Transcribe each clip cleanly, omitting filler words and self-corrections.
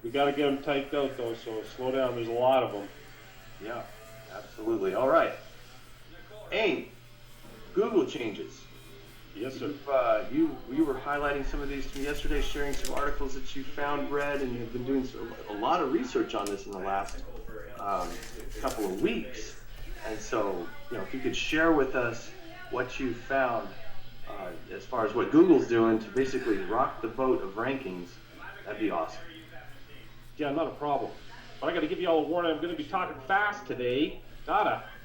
We got to get them typed out though, so slow down. There's a lot of them. Yeah, absolutely. All right. Aim, Google changes. Yes, sir. You were highlighting some of these to me yesterday, sharing some articles that you found, read, and you've been doing a lot of research on this in the last couple of weeks. And so, if you could share with us what you found as far as what Google's doing to basically rock the boat of rankings, that'd be awesome. Yeah, not a problem. But I got to give you all a warning. I'm going to be talking fast today.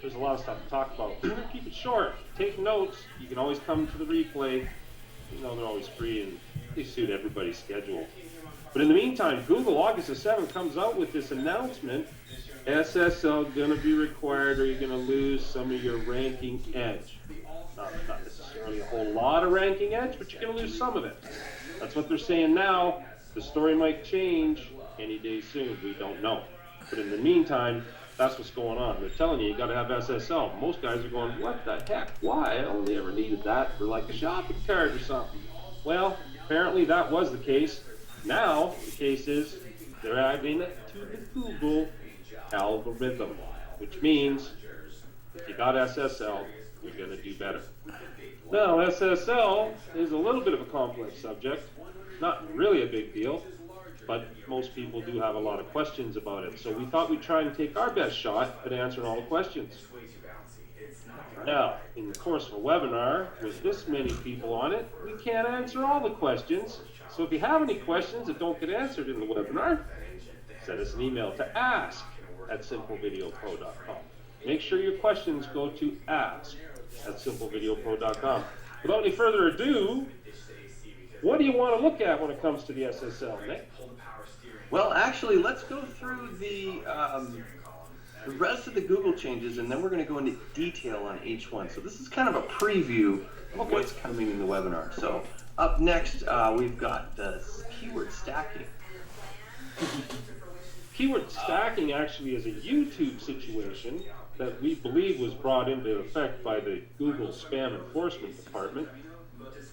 There's a lot of stuff to talk about. We're going to keep it short. Take notes. You can always come to the replay. They're always free and they suit everybody's schedule. But in the meantime, Google, August the 7th, comes out with this announcement. SSL going to be required or you're going to lose some of your ranking edge. Not necessarily a whole lot of ranking edge, but you're going to lose some of it. That's what they're saying now. The story might change any day soon. We don't know. But in the meantime, that's what's going on. They're telling you got to have SSL. Most guys are going, what the heck? Why? I only ever needed that for like a shopping cart or something. Well, apparently that was the case. Now, the case is they're adding it to the Google algorithm, which means if you got SSL, you're going to do better. Now, SSL is a little bit of a complex subject. Not really a big deal, but most people do have a lot of questions about it. So we thought we'd try and take our best shot at answering all the questions. Now, in the course of a webinar with this many people on it, we can't answer all the questions. So if you have any questions that don't get answered in the webinar, send us an email to ask@simplevideopro.com. Make sure your questions go to ask@simplevideopro.com. Without any further ado, what do you want to look at when it comes to the SSL, Nick? Well, actually, let's go through the rest of the Google changes, and then we're going to go into detail on each one. So this is kind of a preview of what's coming in the webinar. So up next, we've got the keyword stacking. Keyword stacking actually is a YouTube situation that we believe was brought into effect by the Google Spam Enforcement Department.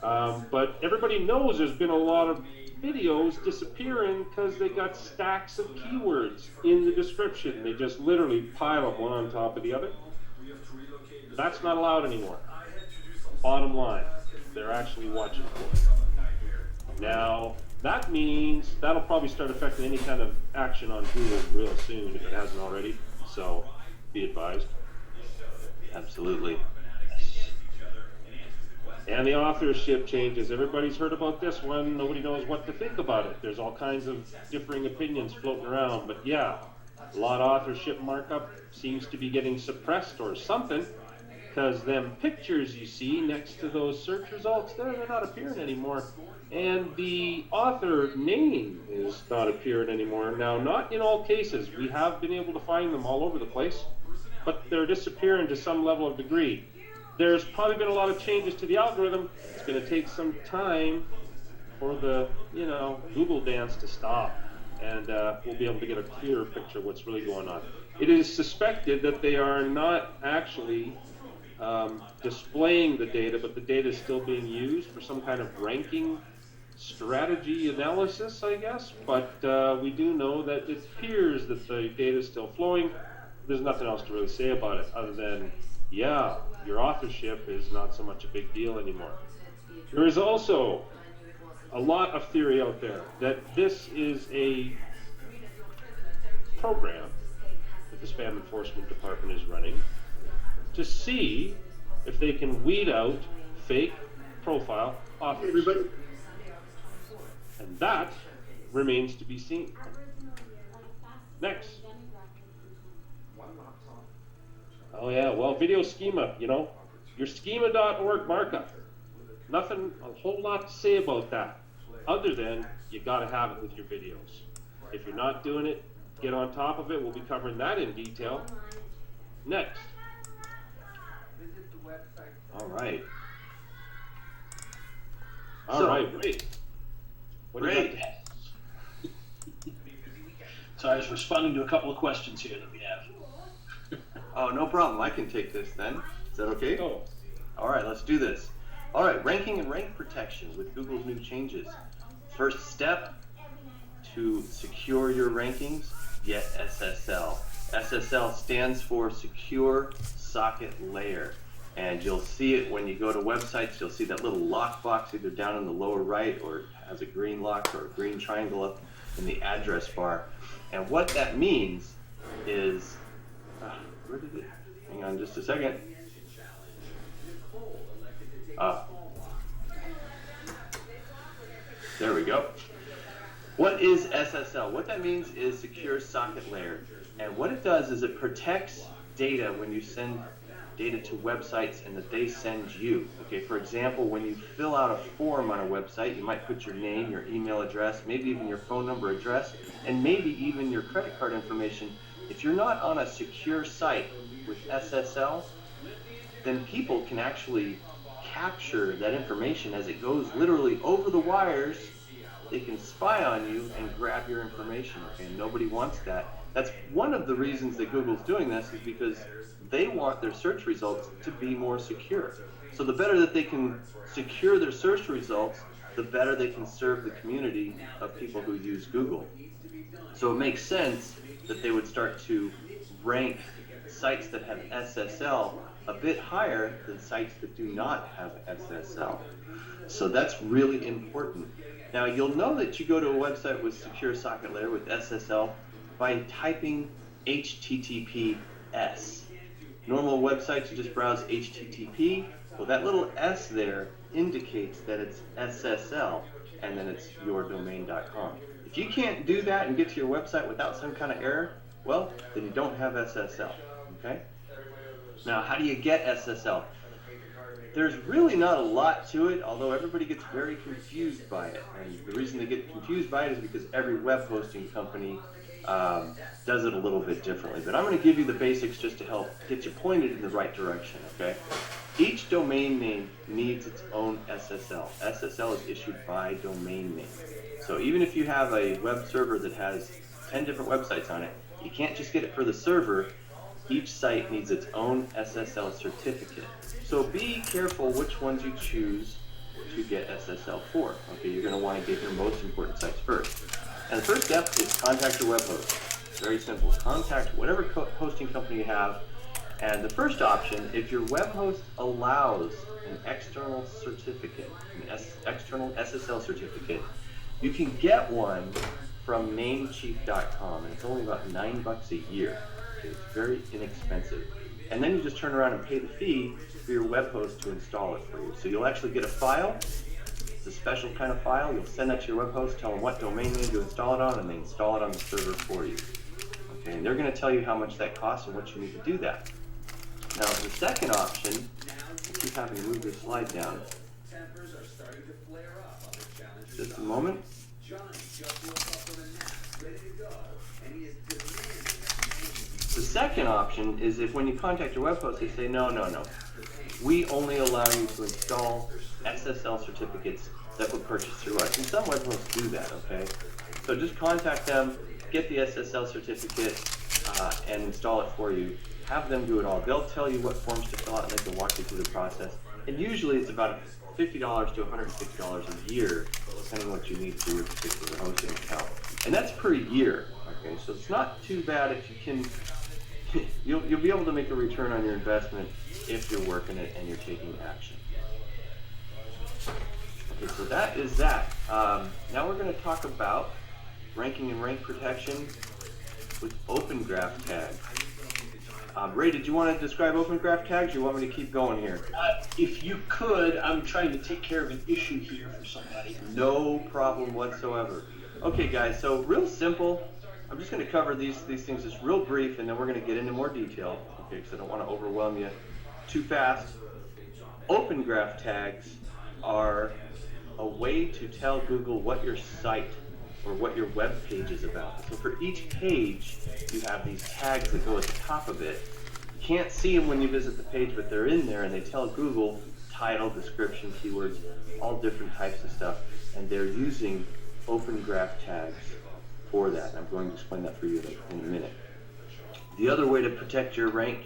But everybody knows there's been a lot of videos disappearing because they got stacks of keywords in the description. They just literally pile them one on top of the other. That's not allowed anymore. Bottom line, they're actually watching for it. Now, that means that'll probably start affecting any kind of action on Google real soon if it hasn't already. So be advised. Absolutely. And the authorship changes. Everybody's heard about this one. Nobody knows what to think about it. There's all kinds of differing opinions floating around. But yeah, a lot of authorship markup seems to be getting suppressed or something, because them pictures you see next to those search results there, they're not appearing anymore. And the author name is not appearing anymore. Now, not in all cases. We have been able to find them all over the place, but they're disappearing to some level of degree. There's probably been a lot of changes to the algorithm. It's going to take some time for the, Google dance to stop, and we'll be able to get a clearer picture of what's really going on. It is suspected that they are not actually displaying the data, but the data is still being used for some kind of ranking strategy analysis, I guess. But we do know that it appears that the data is still flowing. There's nothing else to really say about it other than, yeah, your authorship is not so much a big deal anymore. There is also a lot of theory out there that this is a program that the Spam Enforcement Department is running to see if they can weed out fake profile authors. And that remains to be seen. Next. Oh yeah, well, video schema, your schema.org markup. Nothing, a whole lot to say about that, other than you gotta have it with your videos. If you're not doing it, get on top of it. We'll be covering that in detail. Next. All right. All right, great. Great. So I was responding to a couple of questions here that we have. Oh, no problem. I can take this then. Is that okay? Oh. All right, let's do this. All right, ranking and rank protection with Google's new changes. First step, to secure your rankings, get SSL. SSL stands for Secure Socket Layer. And you'll see it when you go to websites. You'll see that little lock box either down in the lower right, or it has a green lock or a green triangle up in the address bar. And what that means is, where did it, hang on just a second. There we go. What is SSL? What that means is Secure Socket Layer. And what it does is it protects data when you send data to websites and that they send you. Okay, for example, when you fill out a form on a website, you might put your name, your email address, maybe even your phone number address, and maybe even your credit card information. If you're not on a secure site with SSL, then people can actually capture that information as it goes literally over the wires. They can spy on you and grab your information. Okay, nobody wants that. That's one of the reasons that Google's doing this, is because they want their search results to be more secure. So the better that they can secure their search results, the better they can serve the community of people who use Google. So it makes sense that they would start to rank sites that have SSL a bit higher than sites that do not have SSL. So that's really important. Now you'll know that you go to a website with Secure Socket Layer with SSL by typing HTTPS. Normal websites, you just browse HTTP. Well, that little S there indicates that it's SSL, and then it's yourdomain.com. If you can't do that and get to your website without some kind of error, well, then you don't have SSL, okay? Now, how do you get SSL? There's really not a lot to it, although everybody gets very confused by it. And the reason they get confused by it is because every web hosting company does it a little bit differently. But I'm going to give you the basics just to help get you pointed in the right direction, okay? Each domain name needs its own SSL. SSL is issued by domain name. So even if you have a web server that has 10 different websites on it, you can't just get it for the server. Each site needs its own SSL certificate. So be careful which ones you choose to get SSL for. Okay, you're going to want to get your most important sites first. And the first step is contact your web host. Very simple. Contact whatever hosting company you have. And the first option, if your web host allows an external certificate, an external SSL certificate, you can get one from Namecheap.com, and it's only about $9 a year. Okay, it's very inexpensive. And then you just turn around and pay the fee for your web host to install it for you. So you'll actually get a file. It's a special kind of file. You'll send that to your web host, tell them what domain name to install it on, and they install it on the server for you. Okay, and they're going to tell you how much that costs and what you need to do that. Now, the second option, I keep having to move this slide down. Just a moment. The second option is if when you contact your web host, they say, no. We only allow you to install SSL certificates that were purchased through us. And some web hosts do that, okay? So just contact them, get the SSL certificate, and install it for you. Have them do it all. They'll tell you what forms to fill out, and they can walk you through the process. And usually it's about $50 to $150 a year, depending on what you need for your particular hosting account. And that's per year, okay? So it's not too bad if you can, you'll be able to make a return on your investment if you're working it and you're taking action. Okay, so that is that. Now we're going to talk about ranking and rank protection with Open Graph tags. Ray, did you want to describe Open Graph tags, or you want me to keep going here? If you could, I'm trying to take care of an issue here for somebody. No problem whatsoever. Okay, guys, so real simple. I'm just going to cover these things just real brief, and then we're going to get into more detail, okay, because I don't want to overwhelm you too fast. Open Graph tags are a way to tell Google what your site or what your web page is about. So for each page, you have these tags that go at the top of it. You can't see them when you visit the page, but they're in there, and they tell Google title, description, keywords, all different types of stuff, and they're using Open Graph tags for that. And I'm going to explain that for you in a minute. The other way to protect your rank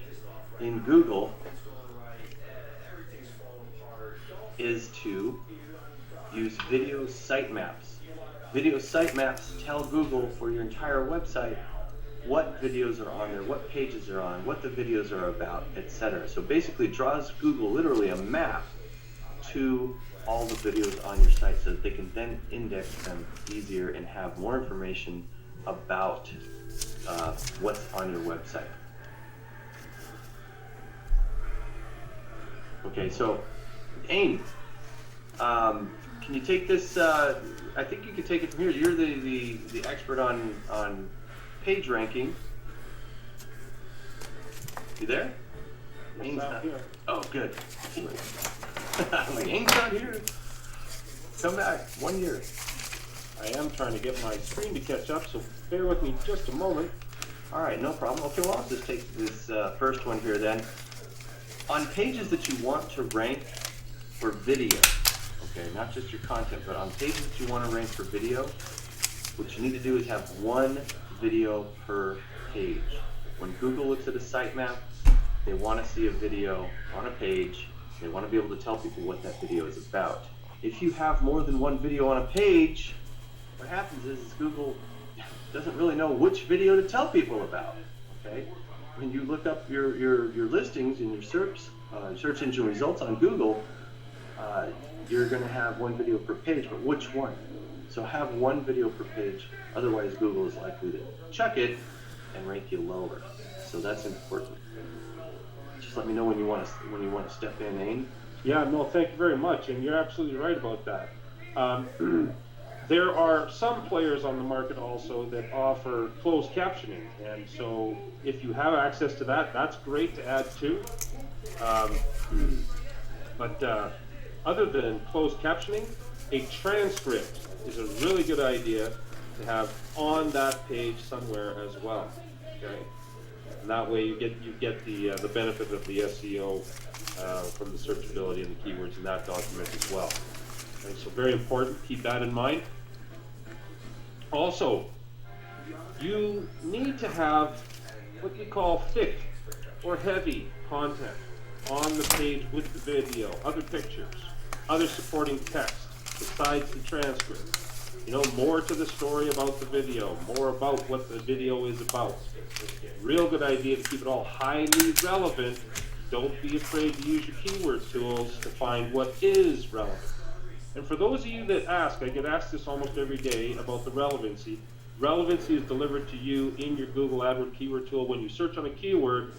in Google is to use video sitemaps. Video sitemaps tell Google for your entire website what videos are on there, what pages are on, what the videos are about, etc. So basically, it draws Google literally a map to all the videos on your site so that they can then index them easier and have more information about what's on your website. Okay, so Aim, can you take this? I think you can take it from here. You're the expert on page ranking. You there? Aim's not here. Oh, good. I'm like, Aim's not here. Come back. 1 year. I am trying to get my screen to catch up, so bear with me just a moment. All right, no problem. Okay, well, I'll just take this first one here then. On pages that you want to rank for video, okay, not just your content, but on pages that you want to rank for video, what you need to do is have one video per page. When Google looks at a sitemap, they want to see a video on a page. They want to be able to tell people what that video is about. If you have more than one video on a page, what happens is Google doesn't really know which video to tell people about. Okay, when you look up your listings in your search engine results on Google, you're going to have one video per page, but which one? So have one video per page. Otherwise, Google is likely to check it and rank you lower. So that's important. Just let me know when you want to step in, Aim. Yeah, no, thank you very much, and you're absolutely right about that. There are some players on the market also that offer closed captioning, and so if you have access to that, that's great to add to. But other than closed captioning, a transcript is a really good idea to have on that page somewhere as well. Okay, and that way you get the benefit of the SEO from the searchability and the keywords in that document as well. Okay, so very important. Keep that in mind. Also, you need to have what you call thick or heavy content on the page with the video, other pictures, other supporting text besides the transcript. You know, more to the story about the video, more about what the video is about. Real good idea to keep it all highly relevant. Don't be afraid to use your keyword tools to find what is relevant. And for those of you that ask, I get asked this almost every day about the relevancy. Relevancy is delivered to you in your Google AdWords keyword tool. When you search on a keyword,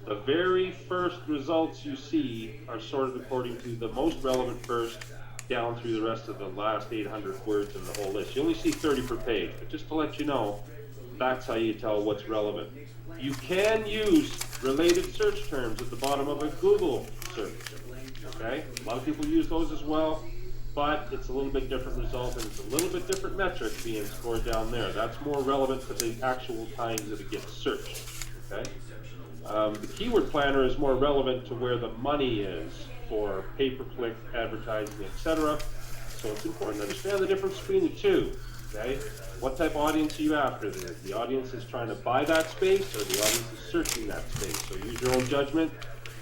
the very first results you see are sorted according to the most relevant first, down through the rest of the last 800 words in the whole list. You only see 30 per page, but just to let you know, that's how you tell what's relevant. You can use related search terms at the bottom of a Google search. Okay? A lot of people use those as well, but it's a little bit different result and it's a little bit different metric being scored down there. That's more relevant to the actual times that it gets searched. Okay? The keyword planner is more relevant to where the money is for pay-per-click advertising, etc. So it's important to understand the difference between the two. Okay? What type of audience are you after? The audience is trying to buy that space, or the audience is searching that space. So use your own judgment,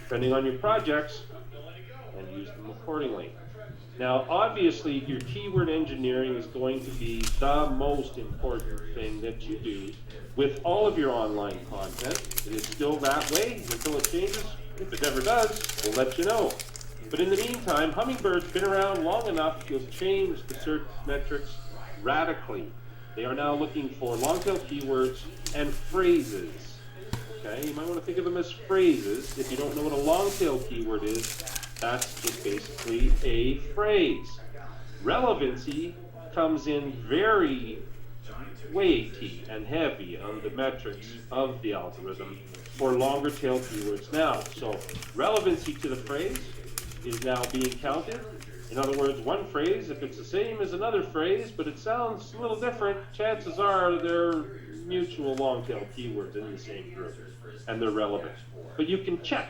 depending on your projects, and use them accordingly. Now, obviously, your keyword engineering is going to be the most important thing that you do with all of your online content. It is still that way until it changes. If it ever does, we'll let you know. But in the meantime, Hummingbird's been around long enough to have changed the search metrics radically. They are now looking for long-tail keywords and phrases. Okay, you might want to think of them as phrases. If you don't know what a long-tail keyword is, that's just basically a phrase. Relevancy comes in very weighty and heavy on the metrics of the algorithm for longer tail keywords now. So relevancy to the phrase is now being counted. In other words, one phrase, if it's the same as another phrase, but it sounds a little different, chances are they're mutual long-tail keywords in the same group, and they're relevant. But you can check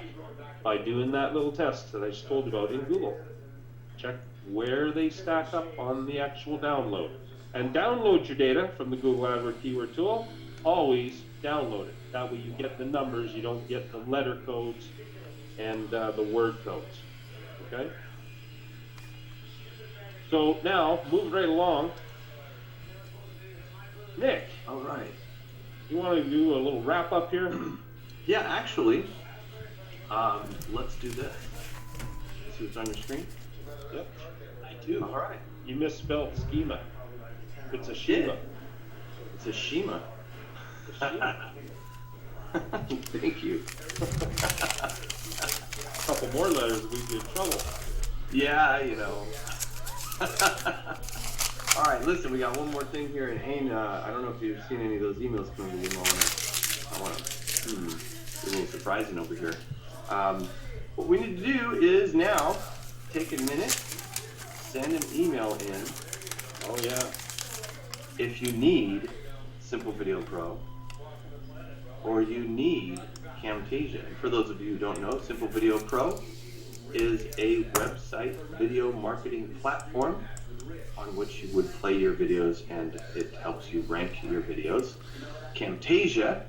by doing that little test that I just told you about in Google. Check where they stack up on the actual download. And download your data from the Google AdWords keyword tool. Always download it. That way you get the numbers, you don't get the letter codes and the word codes. Okay? So now, moving right along, Nick, All right. you want to do a little wrap up here? Yeah, actually, let's do this. See what's on your screen? Yep. I do. All right. You misspelled schema. It's a Did. Shima. It's a Shima. A Shima. Thank you. A couple more letters, we'd be in trouble. Yeah, you know. All right, listen, we got one more thing here, and Ain, I don't know if you've seen any of those emails come in. I want to, be a little surprising over here. What we need to do is now take a minute, send an email in. Oh yeah. If you need Simple Video Pro, or you need Camtasia. And for those of you who don't know, Simple Video Pro is a website video marketing platform on which you would play your videos, and it helps you rank your videos. Camtasia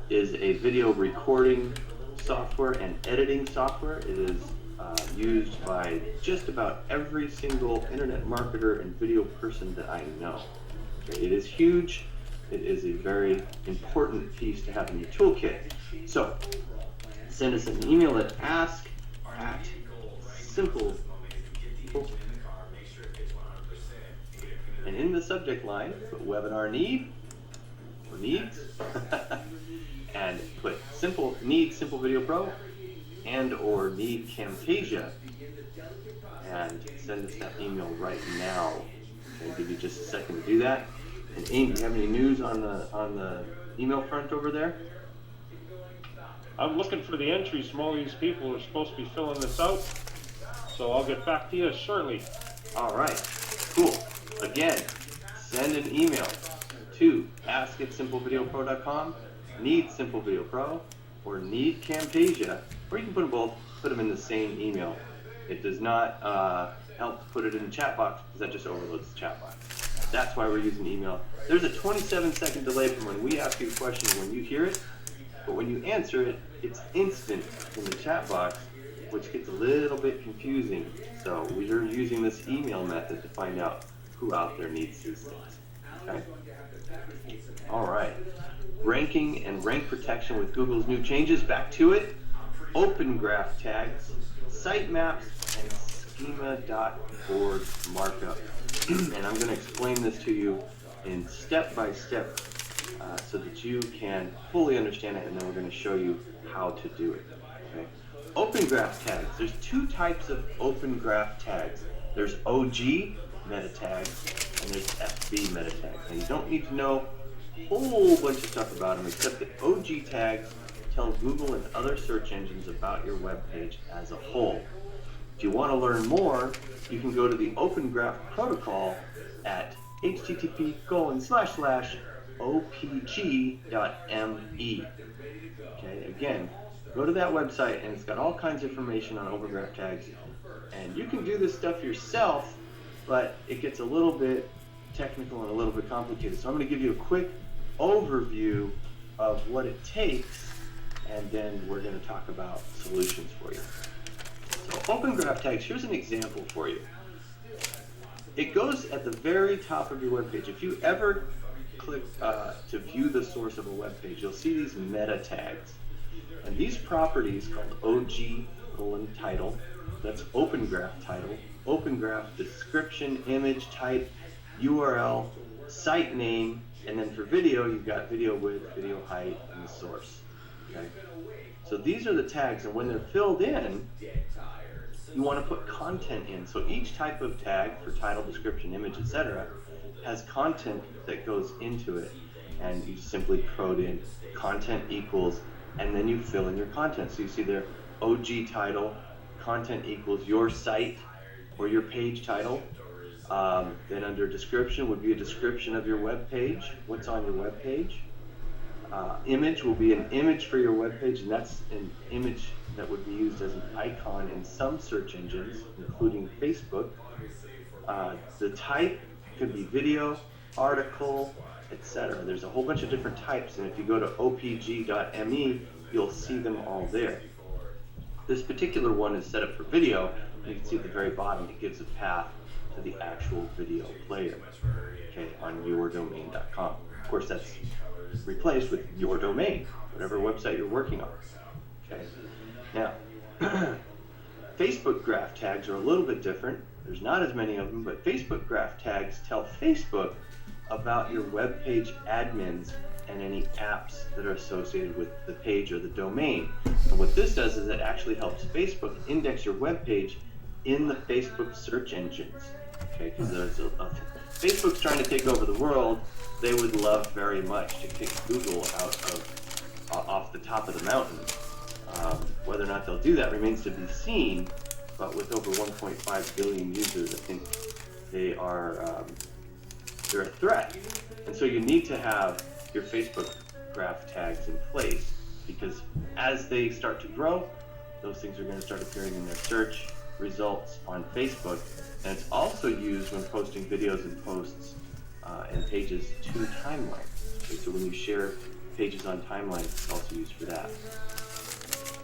is a video recording software and editing software. It is used by just about every single internet marketer and video person that I know. Okay, it is huge. It is a very important piece to have in your toolkit. So send us an email at ask@simple, and in the subject line put webinar need or needs and put simple Simple Video Pro and or need Camtasia, and send us that email right now. Okay, I'll give you just a second to do that. And Aim, do you have any news on the email front over there? I'm looking for the entries from all these people who are supposed to be filling this out. So I'll get back to you shortly. All right, cool. Again, send an email to ask@simplevideopro.com, need Simple Video Pro, or need Camtasia, or you can put them both, put them in the same email. It does not help to put it in the chat box because that just overloads the chat box. That's why we're using email. There's a 27-second delay from when we ask you a question and when you hear it, but when you answer it, it's instant in the chat box, which gets a little bit confusing. So we're using this email method to find out who out there needs these things. Okay? All right. Ranking and rank protection with Google's new changes. Back to it. Open graph tags, sitemaps, and schema.board markup. And I'm going to explain this to you in step-by-step so that you can fully understand it, and then we're going to show you how to do it. Okay? Open graph tags. There's two types of open graph tags. There's OG meta tags, and there's FB meta tags. And you don't need to know a whole bunch of stuff about them, except that OG tags tell Google and other search engines about your web page as a whole. If you want to learn more, you can go to the Open Graph Protocol at http://opg.me. Okay, again, go to that website and it's got all kinds of information on open graph tags. And you can do this stuff yourself, but it gets a little bit technical and a little bit complicated. So I'm going to give you a quick overview of what it takes, and then we're going to talk about solutions for you. So open graph tags, here's an example for you. It goes at the very top of your web page. If you ever click to view the source of a web page, you'll see these meta tags. And these properties called OG:title, that's open graph title, open graph description, image type, URL, site name, and then for video, you've got video width, video height, and the source. Okay? So these are the tags, and when they're filled in, you want to put content in. So each type of tag for title, description, image, etc. has content that goes into it, and you simply code in content equals, and then you fill in your content. So you see there, OG title, content equals your site or your page title. Then under description would be a description of your web page, what's on your web page. Image will be an image for your web page, and that's an image that would be used as an icon in some search engines, including Facebook. The type could be video, article, etc. There's a whole bunch of different types, and if you go to opg.me, you'll see them all there. This particular one is set up for video, and you can see at the very bottom it gives a path to the actual video player, okay, on yourdomain.com. Of course, that's replaced with your domain, whatever website you're working on. Okay. Now, Facebook graph tags are a little bit different. There's not as many of them, but Facebook graph tags tell Facebook about your web page admins and any apps that are associated with the page or the domain. And what this does is it actually helps Facebook index your web page in the Facebook search engines. Okay, because Facebook's trying to take over the world. They would love very much to kick Google off the top of the mountain. Whether or not they'll do that remains to be seen. But with over 1.5 billion users, I think they're a threat. And so you need to have your Facebook graph tags in place, because as they start to grow, those things are going to start appearing in their search results on Facebook. And it's also used when posting videos and posts and pages to timelines. Okay, so when you share pages on timelines, it's also used for that.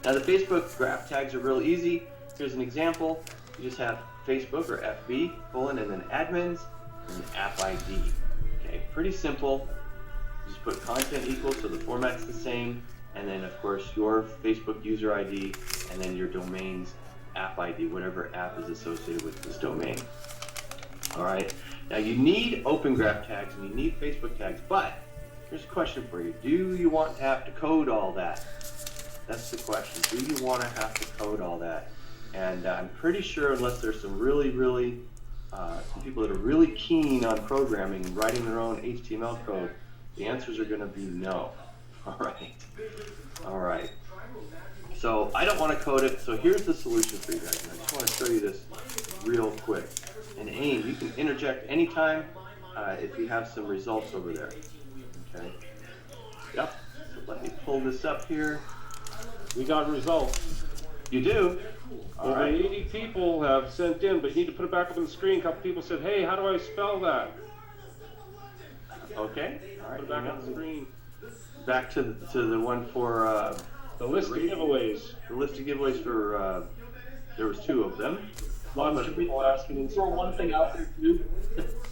Now the Facebook graph tags are real easy. Here's an example. You just have Facebook or FB, and then admins, and an app ID. Okay, pretty simple. Just put content equal so the format's the same, and then of course your Facebook user ID, and then your domain's app ID, whatever app is associated with this domain. All right. Now you need Open Graph tags and you need Facebook tags, but here's a question for you. Do you want to have to code all that? That's the question. Do you want to have to code all that? And I'm pretty sure, unless there's some some people that are really keen on programming and writing their own HTML code, the answers are going to be no. All right. So I don't want to code it. So here's the solution for you guys. And I just want to show you this real quick. And Aim, you can interject anytime if you have some results over there. Okay. Yep. So let me pull this up here. We got results. You do? Over 80 people have sent in, but you need to put it back up on the screen. A couple people said, hey, how do I spell that? Okay. All right. Put it back on the screen. Back to the one for the list of giveaways. The list of giveaways for there was 2 of them. Lots of people asking. Throw one thing out there too.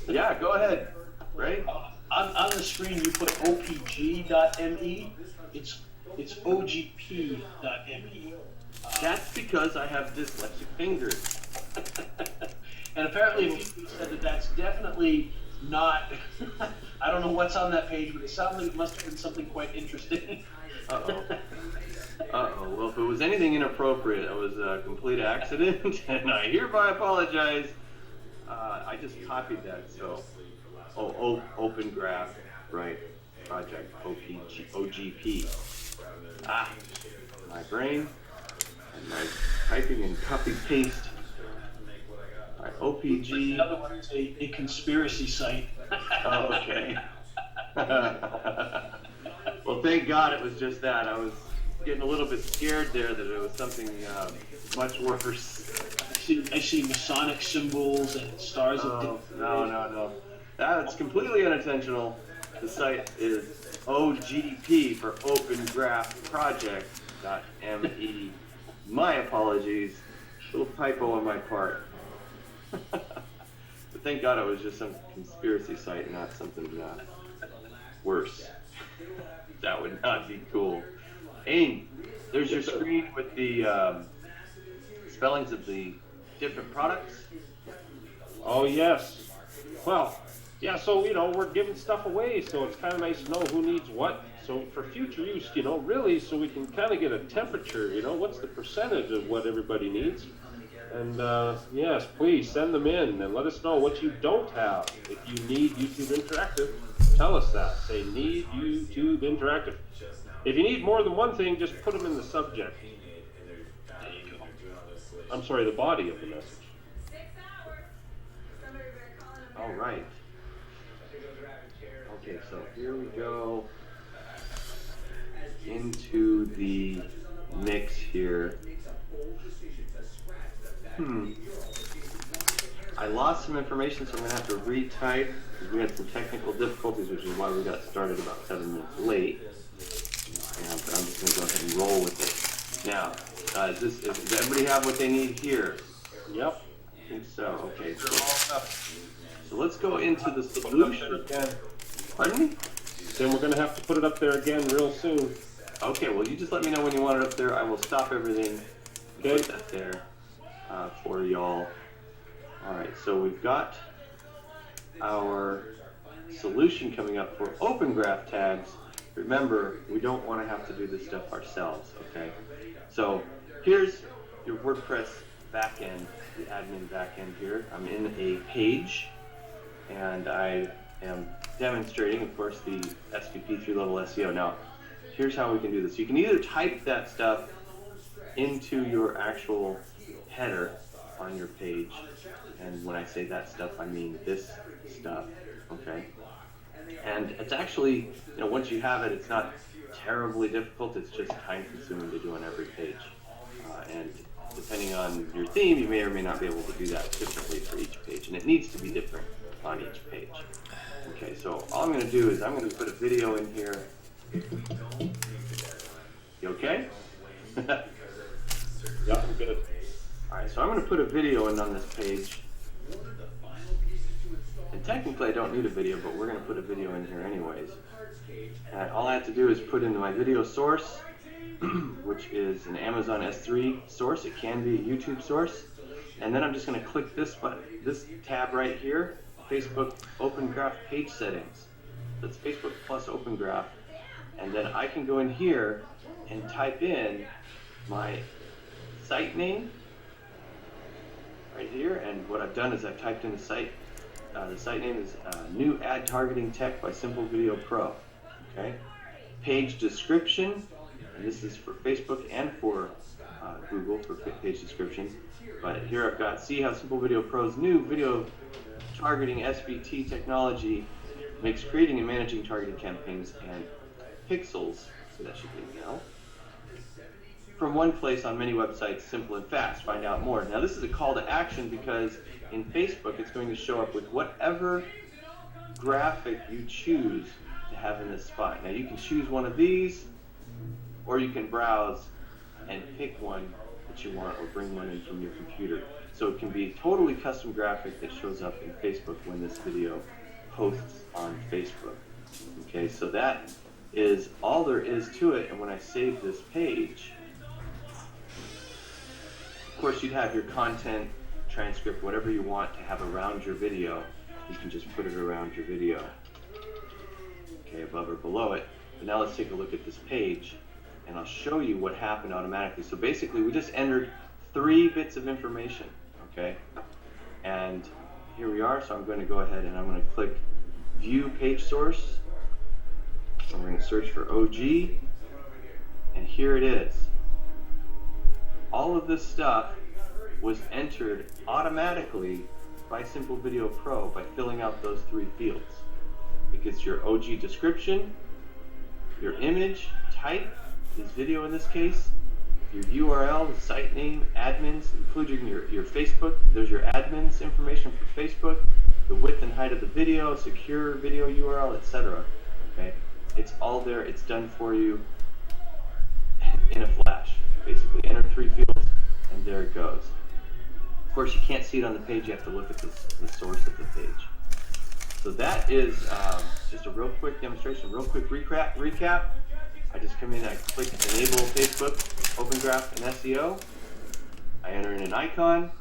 Yeah, go ahead. Right? On the screen you put opg.me. It's ogp.me. That's because I have dyslexic fingers. And apparently a few people said that that's definitely not, I don't know what's on that page, but it sounded like it must have been something quite interesting. Uh-oh. Uh-oh. Well, if it was anything inappropriate, it was a complete accident, and I hereby apologize. I just copied that, so. Open Graph, right, project, OGP. My brain. And my typing and copy paste. All right, OPG. Another one is a conspiracy site. Oh, okay. Well, thank God it was just that. I was getting a little bit scared there that it was something much worse. I see Masonic symbols and stars of death. No. That's completely unintentional. The site is OGP for Open Graph Project.me. My apologies. Little typo on my part. But thank God it was just some conspiracy site, not something worse. That would not be cool. Aim, there's your screen with the spellings of the different products. Oh, yes. Well, yeah, so, we're giving stuff away, so it's kind of nice to know who needs what. So for future use, really, so we can kind of get a temperature, what's the percentage of what everybody needs. And yes, please send them in and let us know what you don't have. If you need YouTube Interactive, tell us that. Say, need YouTube Interactive. If you need more than one thing, just put them in the subject. I'm sorry, the body of the message. All right. Okay, so here we go into the mix here. I lost some information, so I'm going to have to retype because we had some technical difficulties, which is why we got started about 7 minutes late. But I'm just going to go ahead and roll with it. Now, does everybody have what they need here? Yep. I think so. Okay. So let's go into the solution. Pardon me? then we're going to have to put it up there again real soon. Okay, well, you just let me know when you want it up there. I will stop everything. Okay. Put that there for y'all. All right, so we've got our solution coming up for open graph tags. Remember, we don't want to have to do this stuff ourselves, okay? So here's your WordPress backend, the admin backend here. I'm in a page, and I am demonstrating, of course, the SVP 3-level SEO. Now, here's how we can do this. You can either type that stuff into your actual header on your page, and when I say that stuff, I mean this stuff, okay? And it's actually, once you have it, it's not terribly difficult. It's just time-consuming to do on every page. And depending on your theme, you may or may not be able to do that differently for each page. And it needs to be different on each page. Okay, so all I'm going to do is I'm going to put a video in here. You okay? Yeah, I'm good. All right, so I'm going to put a video in on this page. And technically I don't need a video, but we're going to put a video in here anyways. And all I have to do is put in my video source, which is an Amazon S3 source. It can be a YouTube source. And then I'm just going to click this button, this tab right here, Facebook Open Graph Page Settings. That's Facebook plus Open Graph. And then I can go in here and type in my site name right here. And what I've done is I've typed in the site. The site name is New Ad Targeting Tech by Simple Video Pro. Okay. Page description, and this is for Facebook and for Google for page description. But here I've got, see how Simple Video Pro's new video targeting SVT technology makes creating and managing targeting campaigns and pixels, so that should be now, from one place on many websites, simple and fast. Find out more. Now this is a call to action because in Facebook it's going to show up with whatever graphic you choose to have in this spot. Now you can choose one of these, or you can browse and pick one that you want or bring one in from your computer. So it can be a totally custom graphic that shows up in Facebook when this video posts on Facebook. Okay, so that is all there is to it. And when I save this page, of course you'd have your content, transcript, whatever you want to have around your video. You can just put it around your video, okay, above or below it. But now let's take a look at this page, and I'll show you what happened automatically. So basically we just entered 3 bits of information, okay? And here we are. So I'm going to go ahead and I'm going to click View Page Source. And we're going to search for OG, and here it is. All of this stuff was entered automatically by Simple Video Pro by filling out those 3 fields. It gets your OG description, your image type, is video in this case, your URL, the site name, admins, including your Facebook. There's your admins information for Facebook, the width and height of the video, secure video URL, etc. Okay, it's all there. It's done for you in a flash. Basically, enter 3 fields, and there it goes. Of course, you can't see it on the page. You have to look at the source of the page. So that is just a real quick demonstration, real quick recap. I just come in, I click Enable Facebook, Open Graph, and SEO. I enter in an icon,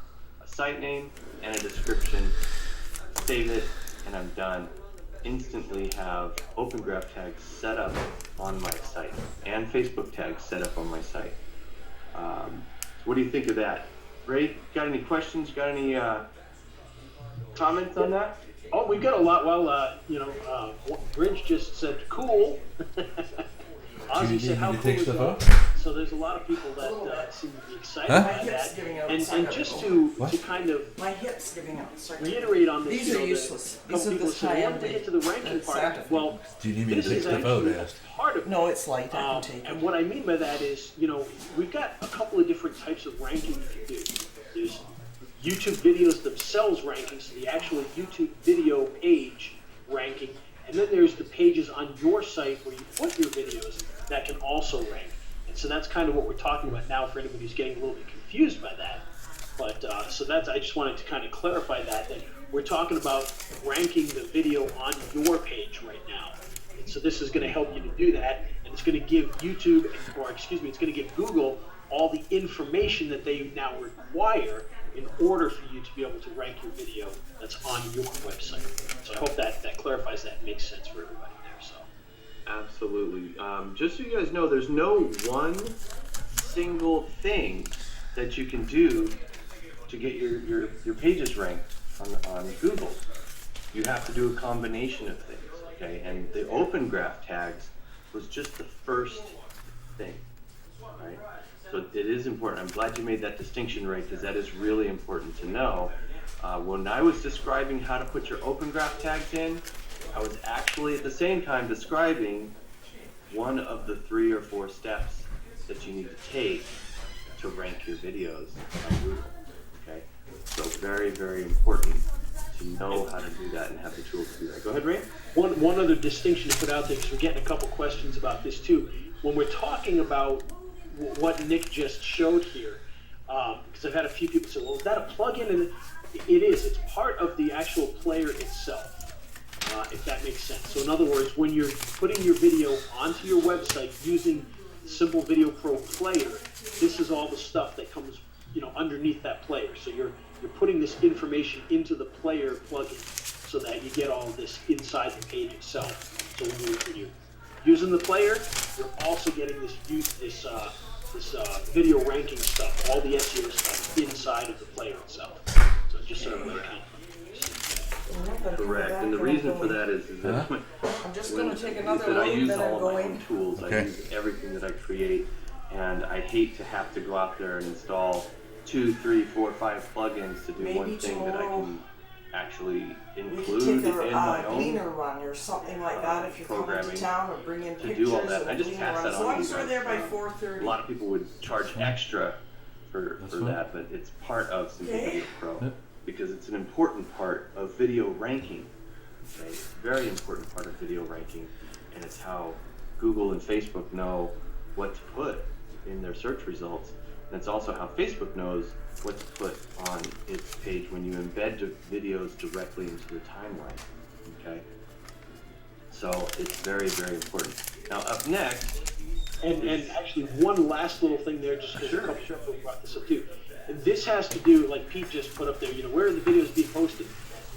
a site name, and a description. Save it, and I'm done. Instantly have Open Graph tags set up on my site, and Facebook tags set up on my site. So what do you think of that? Ray, got any questions? Got any comments on that? Oh, we've got a lot. Well, Bridge just said cool. Ozzy said how cool is that? So there's a lot of people that seem to be excited about that. And just to kind of my hips giving out. Reiterate on this. These are useless. These are the high end. We get to the ranking part. Well, do you need me to fix the vote? Part of no, it's light. I can take it. And what I mean by that is, we've got a couple of different types of ranking you can do. There's YouTube videos themselves ranking, so the actual YouTube video page ranking, and then there's the pages on your site where you put your videos that can also rank. And so that's kind of what we're talking about now for anybody who's getting a little bit confused by that. But so that's, I just wanted to kind of clarify that we're talking about ranking the video on your page right now. And so this is going to help you to do that, and it's going to give YouTube, or excuse me, it's going to give Google all the information that they now require in order for you to be able to rank your video that's on your website. So I hope that clarifies that and makes sense for everybody there. So. Absolutely. Just so you guys know, there's no one single thing that you can do to get your pages ranked on Google. You have to do a combination of things, okay? And the open graph tags was just the first thing, right? So it is important. I'm glad you made that distinction right, because that is really important to know. When I was describing how to put your open graph tags in, I was actually at the same time describing one of the 3 or 4 steps that you need to take to rank your videos on Google, okay? So very, very important to know how to do that and have the tools to do that. Go ahead, Ray. One other distinction to put out there, because we're getting a couple questions about this too. When we're talking about what Nick just showed here, because I've had a few people say, well, is that a plugin? And it is. It's part of the actual player itself. If that makes sense. So in other words, when you're putting your video onto your website using the Simple Video Pro player, this is all the stuff that comes, underneath that player. So you're putting this information into the player plugin so that you get all of this inside the page itself. So when you're using the player, you're also getting this video ranking stuff, all the SEO stuff inside of the player itself. So just sort of like Correct, and the reason for that is that I'm just going to take another that I load use that I'm all of my going. own tools. I use everything that I create, and I hate to have to go out there and install 2, 3, 4, 5 plugins to do Maybe one thing that I tomorrow can actually We include could take in my a own gleaner run or something like that if you're coming to programming town, or bring in to pictures do all that. of I a just gleaner pass run. that As on long to as you we're guys. there by A 4:30. lot of people would charge extra for that, but it's part of Simple Video Pro because it's an important part of video ranking. Okay? It's a very important part of video ranking, and it's how Google and Facebook know what to put in their search results. And it's also how Facebook knows what to put on its page when you embed videos directly into the timeline. Okay? So it's very, very important. Now up next, And actually, one last little thing there, just because a couple people brought this up too. This has to do, like Pete just put up there, where are the videos being posted?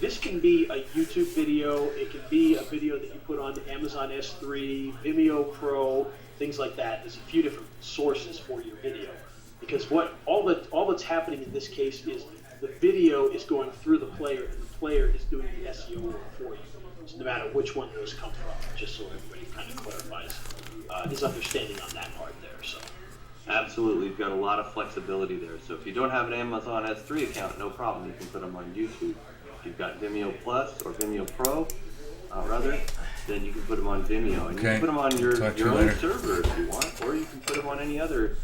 This can be a YouTube video, it can be a video that you put on Amazon S3, Vimeo Pro, things like that. There's a few different sources for your video. Because all that's happening in this case is the video is going through the player, and the player is doing the SEO work for you. So no matter which one those come from, just so everybody kind of clarifies his understanding on that part there. So absolutely, you've got a lot of flexibility there. So if you don't have an Amazon S3 account, no problem. You can put them on YouTube. If you've got Vimeo Plus or Vimeo Pro, rather, then you can put them on Vimeo. And you can put them on your own server if you want, or you can put them on any other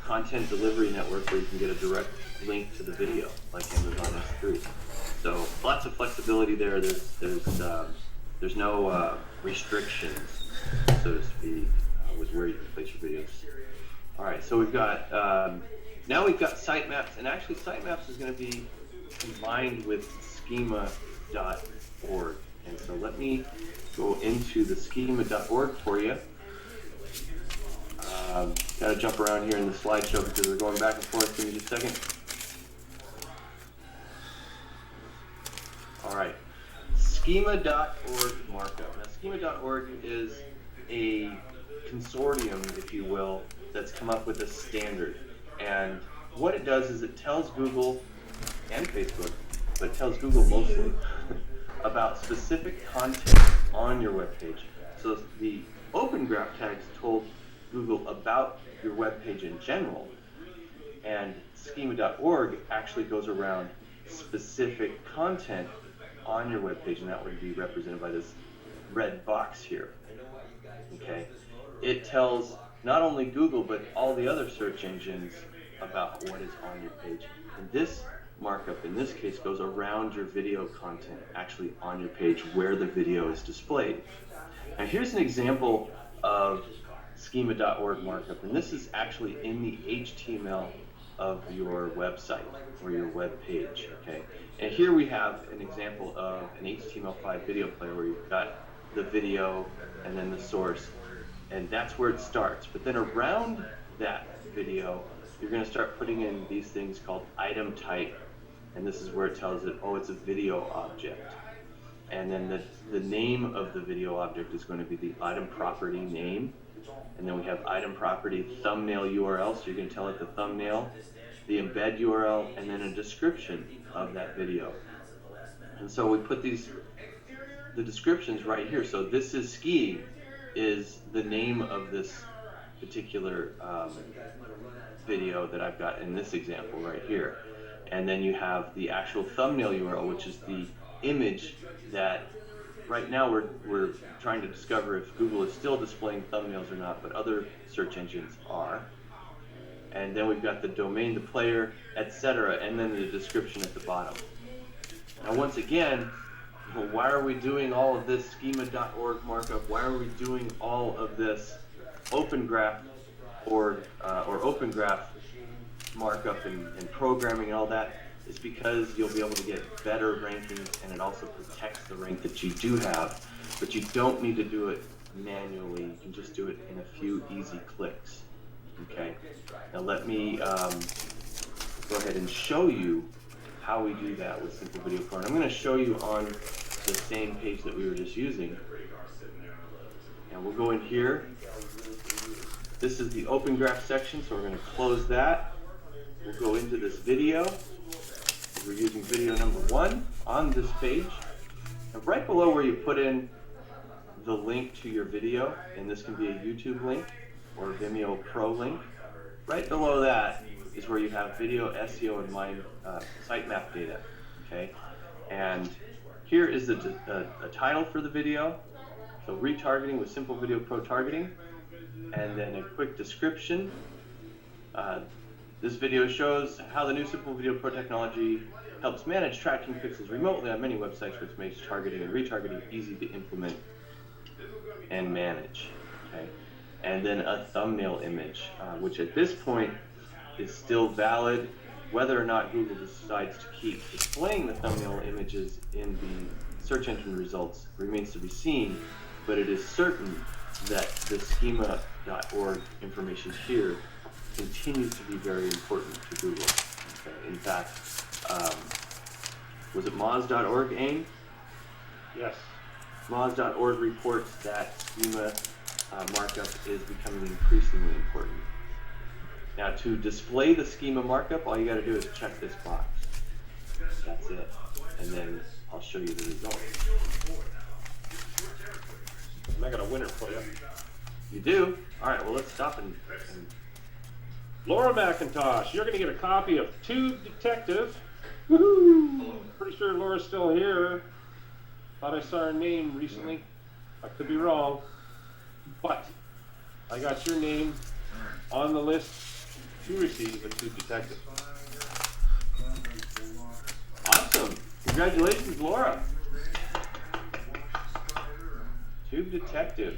content delivery network where you can get a direct link to the video, like Amazon S3. So lots of flexibility there. There's no restrictions, so to speak, with where you can place your videos. All right, so we've got now we've got sitemaps, and actually sitemaps is going to be combined with schema.org. And so let me go into the schema.org for you. Got to jump around here in the slideshow because we're going back and forth. Give me just a second. All right, schema.org markup. Now, schema.org is a consortium, if you will, that's come up with a standard. And what it does is it tells Google and Facebook, but it tells Google mostly, about specific content on your web page. So the open graph tags told Google about your web page in general, and schema.org actually goes around specific content on your web page, and that would be represented by this red box here. Okay, it tells not only Google but all the other search engines about what is on your page. And this markup in this case goes around your video content actually on your page where the video is displayed. Now here's an example of schema.org markup, and this is actually in the HTML of your website or your web page. Okay, and here we have an example of an HTML5 video player where you've got the video, and then the source, and that's where it starts. But then around that video, you're going to start putting in these things called item type, and this is where it tells it, oh, it's a video object. And then the name of the video object is going to be the item property name. And then we have item property thumbnail URL, so you're going to tell it the thumbnail, the embed URL, and then a description of that video. And so we put the descriptions right here. So this is skiing is the name of this particular video that I've got in this example right here. And then you have the actual thumbnail URL, which is the image that right now we're trying to discover if Google is still displaying thumbnails or not, but other search engines are. And then we've got the domain, the player, etc., and then the description at the bottom. Now once again, why are we doing all of this schema.org markup? Why are we doing all of this Open Graph or Open Graph markup and programming and all that? Is because you'll be able to get better rankings, and it also protects the rank that you do have, but you don't need to do it manually. You can just do it in a few easy clicks. Okay, now let me go ahead and show you how we do that with Simple Video Pro. And I'm going to show you on the same page that we were just using. And we'll go in here. This is the Open Graph section, so we're going to close that. We'll go into this video. We're using video number 1 on this page. And right below where you put in the link to your video, and this can be a YouTube link or a Vimeo Pro link, right below that is where you have video, SEO, and my sitemap data. Okay, and here is a title for the video. So retargeting with Simple Video Pro targeting, and then a quick description. This video shows how the new Simple Video Pro technology helps manage tracking pixels remotely on many websites, which makes targeting and retargeting easy to implement and manage. Okay, and then a thumbnail image, which at this point is still valid. Whether or not Google decides to keep displaying the thumbnail images in the search engine results remains to be seen, but it is certain that the schema.org information here continues to be very important to Google. Okay. In fact, was it Moz.org, AIM? Yes. Moz.org reports that schema markup is becoming increasingly important. Now, to display the schema markup, all you got to do is check this box. That's it. And then I'll show you the results. And I got a winner for you. You do? All right, well, let's stop and Laura McIntosh, you're going to get a copy of Tube Detective. Woohoo! Pretty sure Laura's still here. Thought I saw her name recently. I could be wrong. But I got your name on the list to receive a Tube Detective. Awesome. Congratulations, Laura. Tube Detective.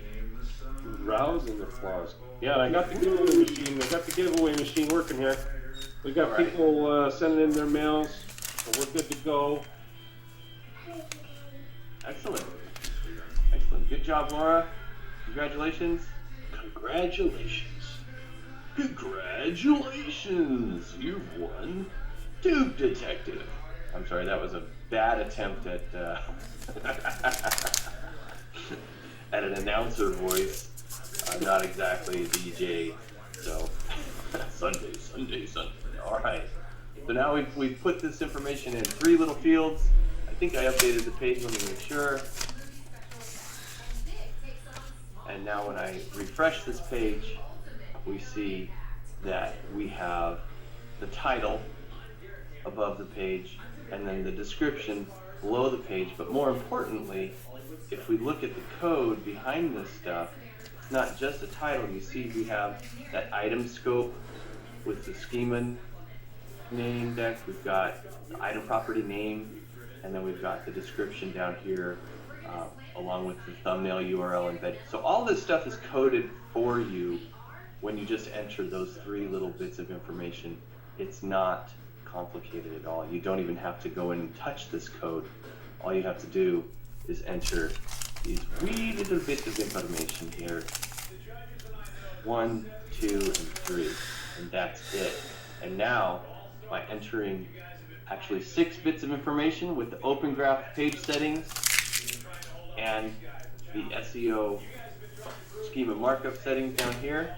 Rousing the flaws. Yeah, and I got the giveaway machine. I got the giveaway machine working here. We got people sending in their mails, so we're good to go. Excellent. Excellent. Good job, Laura. Congratulations. Congratulations. Congratulations. You've won Tube Detective. I'm sorry, that was a bad attempt at at an announcer voice. I'm not exactly a DJ, so Sunday. All right. So now we've put this information in 3 little fields. I think I updated the page. Let me make sure. And now when I refresh this page, we see that we have the title above the page and then the description below the page. But more importantly, if we look at the code behind this stuff, it's not just a title. You see we have that item scope with the schema name index. We've got the item property name, and then we've got the description down here along with the thumbnail URL embedded. So all this stuff is coded for you when you just enter those 3 little bits of information. It's not complicated at all. You don't even have to go in and touch this code. All you have to do is enter these wee little bits of information here. 1, 2, and 3, and that's it. And now, by entering actually 6 bits of information with the Open Graph page settings and the SEO schema markup settings down here,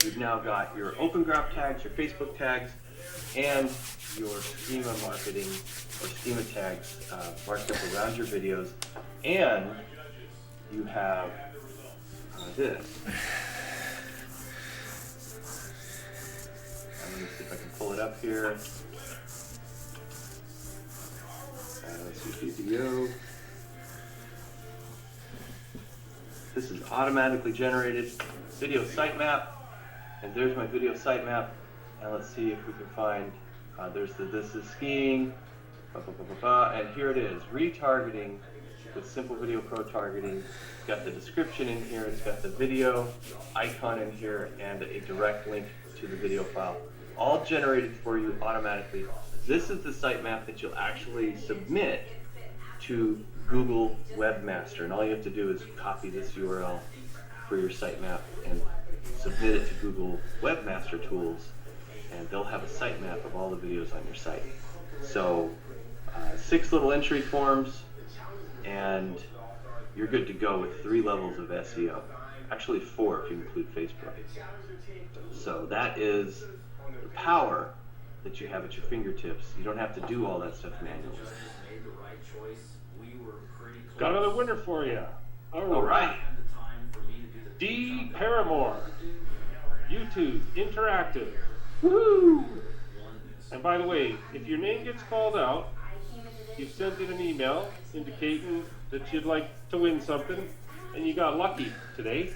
you've now got your Open Graph tags, your Facebook tags, and your schema marketing or schema tags marked up around your videos, and you have this. Let me see if I can pull it up here. Let's see video. This is automatically generated video sitemap, and there's my video sitemap. And let's see if we can find. This is skiing, and here it is, retargeting with Simple Video Pro targeting. It's got the description in here. It's got the video icon in here and a direct link to the video file, all generated for you automatically. This is the sitemap that you'll actually submit to Google Webmaster, and all you have to do is copy this URL for your sitemap and submit it to Google Webmaster Tools, and they'll have a sitemap of all the videos on your site. So 6 little entry forms, and you're good to go with 3 levels of SEO. Actually 4 if you include Facebook. So that is the power that you have at your fingertips. You don't have to do all that stuff manually. Got another winner for you. All right. D. Paramore, YouTube Interactive. Woohoo! And by the way, if your name gets called out, you've sent in an email indicating that you'd like to win something, and you got lucky today.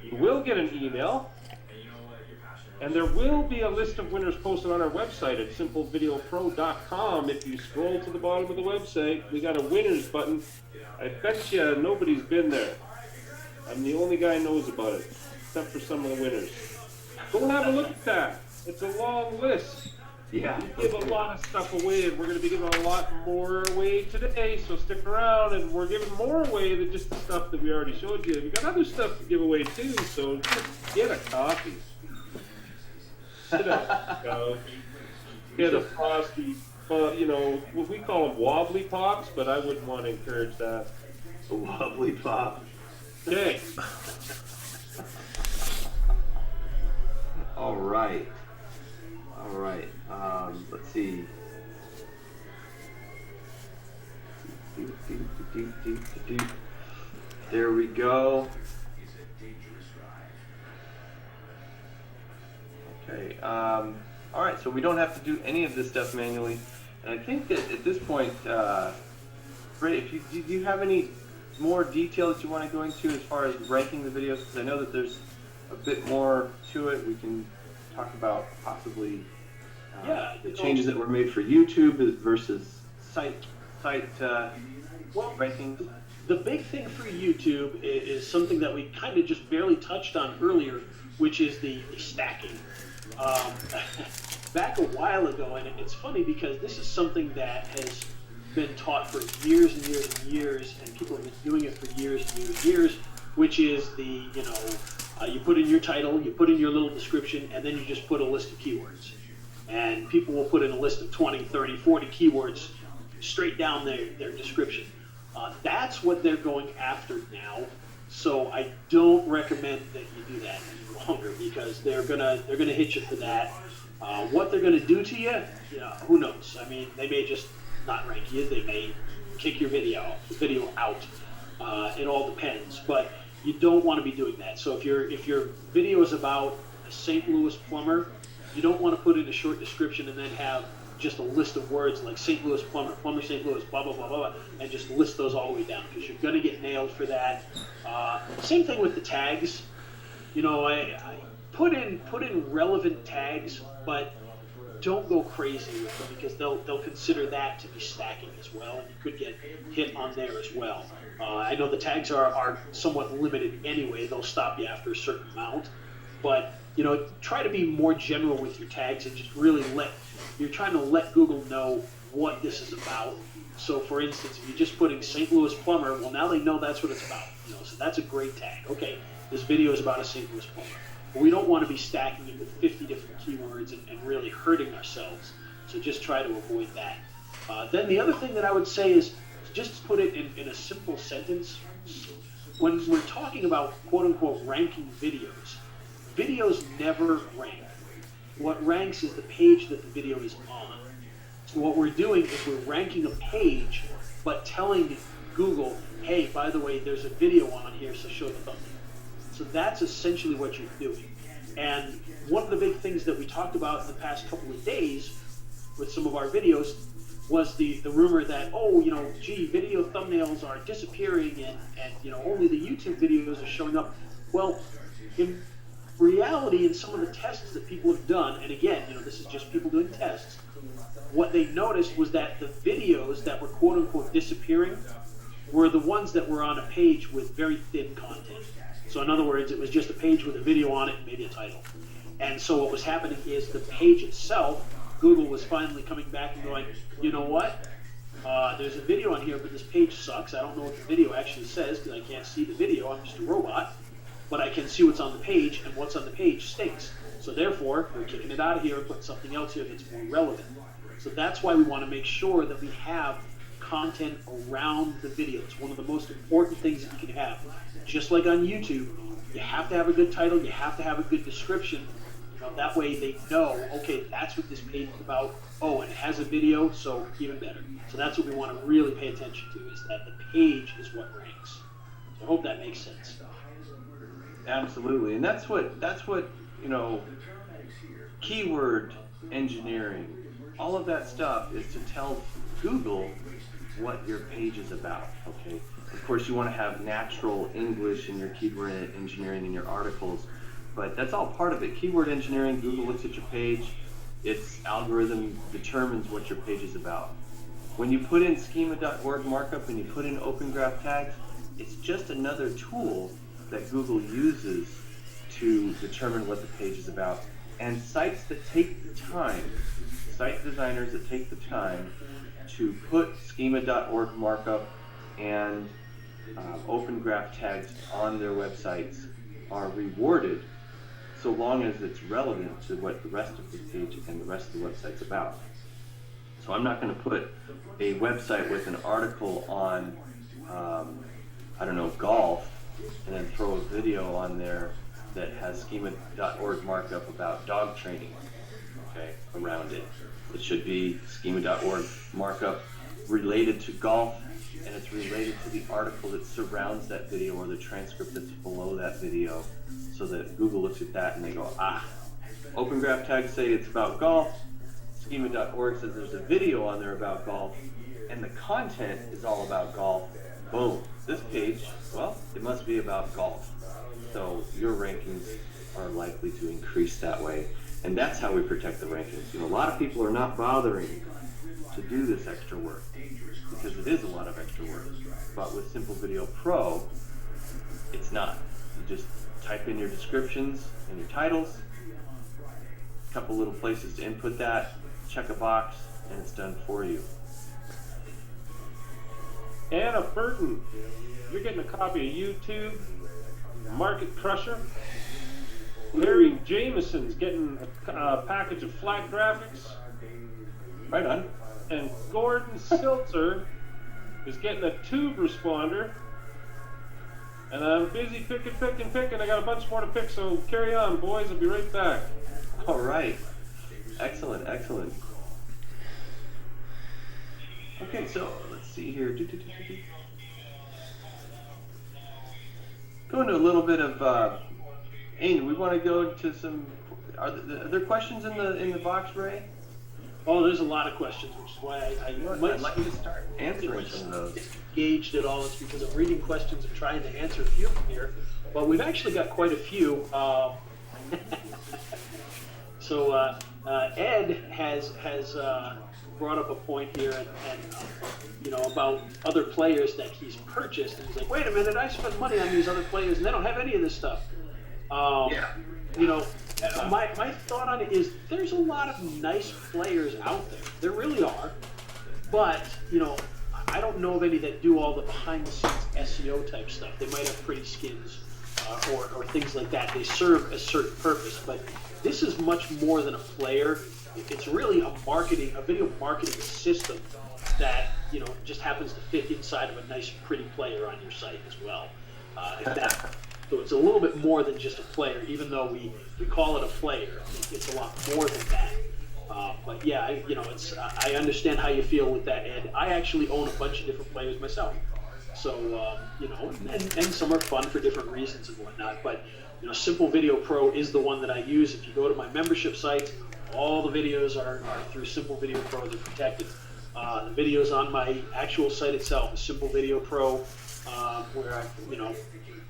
You will get an email, and there will be a list of winners posted on our website at simplevideopro.com. If you scroll to the bottom of the website, we got a winners button. I bet you nobody's been there. I'm the only guy who knows about it, except for some of the winners. Go have a look at that. It's a long list. Yeah. We give a lot of stuff away, and we're going to be giving a lot more away today, so stick around, and we're giving more away than just the stuff that we already showed you. We got other stuff to give away too, so just get a copy. Sit up, go. Get a frosty, what we call them wobbly pops, but I wouldn't want to encourage that. A wobbly pop. Okay. All right. Let's see. There we go. Okay. All right. So we don't have to do any of this stuff manually, and I think that at this point, Ray, if do you have any more detail that you want to go into as far as ranking the videos? Because I know that there's a bit more to it. We can talk about possibly the changes that were made for YouTube versus site rankings. The big thing for YouTube is something that we kind of just barely touched on earlier, which is the stacking. Back a while ago, and it's funny because this is something that has been taught for years and years and years, and people have been doing it for years and years and years, which is you put in your title, you put in your little description, and then you just put a list of keywords. And people will put in a list of 20, 30, 40 keywords straight down their description. That's what they're going after now. So I don't recommend that you do that any longer, because they're gonna hit you for that. What they're gonna do to you, who knows? I mean, they may just not rank you. They may kick your video out. It all depends, but you don't want to be doing that. So if your video is about a St. Louis plumber, you don't want to put in a short description and then have just a list of words like St. Louis plumber, plumber St. Louis, blah, blah, blah, blah, blah, and just list those all the way down, because you're going to get nailed for that. Same thing with the tags. I put in relevant tags, but don't go crazy with them, because they'll consider that to be stacking as well, and you could get hit on there as well. I know the tags are somewhat limited anyway. They'll stop you after a certain amount, but try to be more general with your tags and just really you're trying to let Google know what this is about. So, for instance, if you're just putting St. Louis plumber, well, now they know that's what it's about. So that's a great tag. Okay, this video is about a St. Louis plumber. But we don't want to be stacking it with 50 different keywords and really hurting ourselves. So just try to avoid that. Then the other thing that I would say is just put it in a simple sentence. When we're talking about quote-unquote ranking videos, videos never rank. What ranks is the page that the video is on. So what we're doing is we're ranking a page, but telling Google, hey, by the way, there's a video on here, so show the thumbnail. So that's essentially what you're doing. And one of the big things that we talked about in the past couple of days with some of our videos was the rumor that, video thumbnails are disappearing and only the YouTube videos are showing up. Well, in reality, in some of the tests that people have done, and again, this is just people doing tests, what they noticed was that the videos that were quote-unquote disappearing were the ones that were on a page with very thin content. So in other words, it was just a page with a video on it and maybe a title. And so what was happening is the page itself, Google was finally coming back and going, you know what? There's a video on here, but this page sucks. I don't know what the video actually says because I can't see the video. I'm just a robot. But I can see what's on the page, and what's on the page stinks. So therefore, we're kicking it out of here and putting something else here that's more relevant. So that's why we want to make sure that we have content around the video. It's one of the most important things that you can have. Just like on YouTube, you have to have a good title, you have to have a good description. That way they know, okay, that's what this page is about. Oh, and it has a video, so even better. So that's what we want to really pay attention to, is that the page is what ranks. So I hope that makes sense. Absolutely, and that's what keyword engineering, all of that stuff is to tell Google what your page is about. Okay, of course you want to have natural English in your keyword engineering in your articles, but that's all part of it. Keyword engineering, Google looks at your page, its algorithm determines what your page is about. When you put in schema.org markup and you put in open graph tags, it's just another tool that Google uses to determine what the page is about. And sites that take the time, site designers that take the time to put schema.org markup and open graph tags on their websites are rewarded so long as it's relevant to what the rest of the page and the rest of the website's about. So I'm not going to put a website with an article on, golf, and then throw a video on there that has schema.org markup about dog training, okay, around it. It should be schema.org markup related to golf, and it's related to the article that surrounds that video or the transcript that's below that video, so that Google looks at that and they go, open graph tags say it's about golf, schema.org says there's a video on there about golf, and the content is all about golf. Boom, this page, well, it must be about golf. So your rankings are likely to increase that way. And that's how we protect the rankings. A lot of people are not bothering to do this extra work because it is a lot of extra work. But with Simple Video Pro, it's not. You just type in your descriptions and your titles, a couple little places to input that, check a box, and it's done for you. Anna Burton, you're getting a copy of YouTube Market Crusher. Larry Jameson's getting a package of flat graphics. Right on. And Gordon Silter is getting a tube responder. And I'm busy picking. I got a bunch more to pick, so carry on, boys. I'll be right back. All right. Excellent. Okay, so let's see here. Go into a little bit of, Amy, we want to go to some, are there questions in the box, Ray? Oh, there's a lot of questions, which is why I'd like you to start answering some of those. Engaged at all. It's because I'm reading questions and trying to answer a few from here. But we've actually got quite a few. So Ed has brought up a point here, and about other players that he's purchased, and he's like, wait a minute, I spent money on these other players, and they don't have any of this stuff. My thought on it is there's a lot of nice players out there. There really are. but I don't know of any that do all the behind-the-scenes SEO type stuff. They might have pretty skins or things like that. They serve a certain purpose, but this is much more than a player. It's really a video marketing system that just happens to fit inside of a nice, pretty player on your site as well. So it's a little bit more than just a player, even though we call it a player. It's a lot more than that. But yeah, I understand how you feel with that, Ed. I actually own a bunch of different players myself. So, and some are fun for different reasons and whatnot. But, Simple Video Pro is the one that I use. If you go to my membership site, all the videos are through Simple Video Pro. They're protected. The videos on my actual site itself is Simple Video Pro, where I've,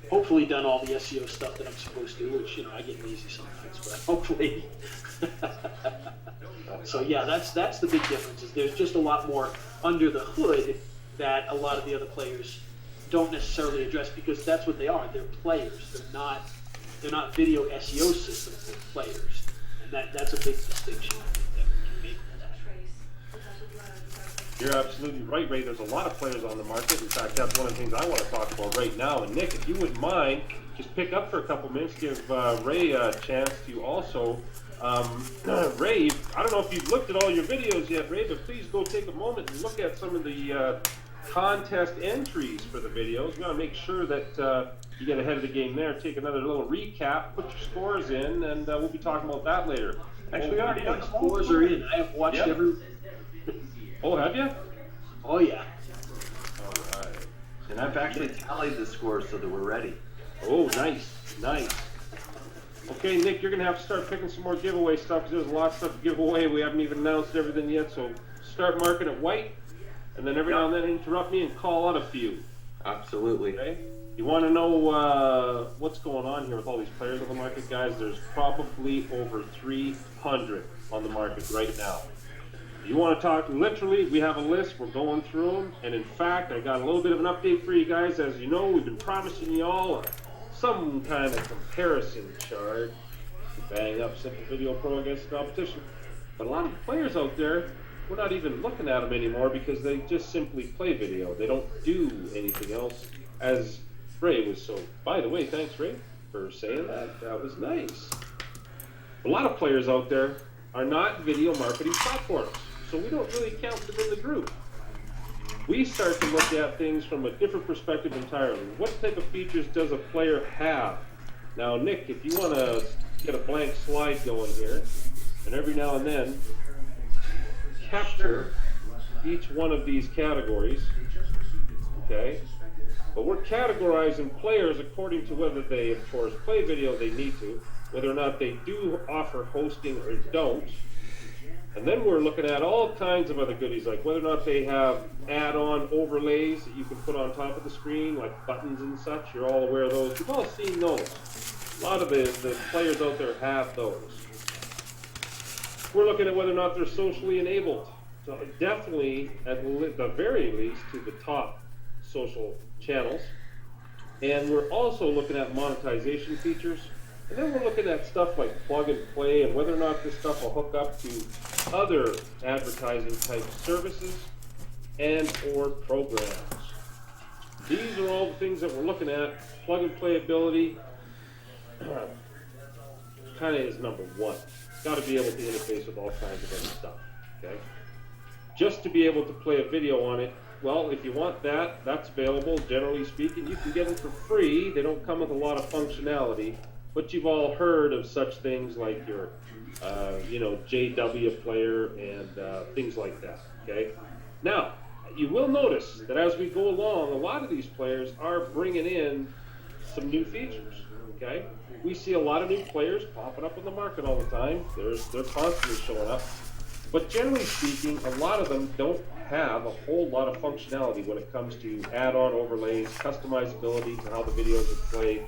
hopefully done all the SEO stuff that I'm supposed to, which, I get lazy sometimes, but hopefully. So yeah, that's the big difference. Is there's just a lot more under the hood that a lot of the other players don't necessarily address, because that's what they are. They're players. They're not video SEO systems. They're players, and that's a big distinction I think that we can make with that. You're absolutely right, Ray. There's a lot of players on the market. In fact, that's one of the things I want to talk about right now. And Nick, if you wouldn't mind, just pick up for a couple minutes, give Ray a chance to also. Ray, I don't know if you've looked at all your videos yet, Ray, but please go take a moment and look at some of the contest entries for the videos. We want to make sure that you get ahead of the game there. Take another little recap, put your scores in, and we'll be talking about that later. Actually, My scores are in. I have watched every. Oh, have you? Oh yeah. All right. And I've actually tallied the scores so that we're ready. Oh, nice. Okay, Nick, you're going to have to start picking some more giveaway stuff, because there's a lot of stuff to give away. We haven't even announced everything yet, so start marking it white, and then every now and then interrupt me and call out a few. Absolutely. Okay? You want to know what's going on here with all these players on the market, guys? There's probably over 300 on the market right now. You want to talk, literally, we have a list, we're going through them, and in fact, I got a little bit of an update for you guys. As you know, we've been promising you all some kind of comparison chart to bang up Simple Video Pro against the competition. But a lot of players out there, we're not even looking at them anymore, because they just simply play video. They don't do anything else, as Ray was so. By the way, thanks, Ray, for saying that. That was nice. A lot of players out there are not video marketing platforms, so we don't really count them in the group. We start to look at things from a different perspective entirely. What type of features does a player have? Now, Nick, if you want to get a blank slide going here, and every now and then capture each one of these categories, okay? But we're categorizing players according to whether they, of course, play video, they need to, whether or not they do offer hosting or don't. And then we're looking at all kinds of other goodies, like whether or not they have add-on overlays that you can put on top of the screen, like buttons and such. You're all aware of those. You've all seen those. A lot of the players out there have those. We're looking at whether or not they're socially enabled. So definitely, at the very least, to the top social channels. And we're also looking at monetization features. And then we're looking at stuff like plug and play, and whether or not this stuff will hook up to other advertising type services and or programs. These are all the things that we're looking at. Plug and play ability kind of is number one. Got to be able to interface with all kinds of other stuff. Okay. Just to be able to play a video on it, well, if you want that, that's available. Generally speaking, you can get them for free. They don't come with a lot of functionality. But you've all heard of such things like your, JW player and things like that, okay? Now, you will notice that as we go along, a lot of these players are bringing in some new features, okay? We see a lot of new players popping up in the market all the time. They're constantly showing up. But generally speaking, a lot of them don't have a whole lot of functionality when it comes to add-on overlays, customizability to how the videos are played,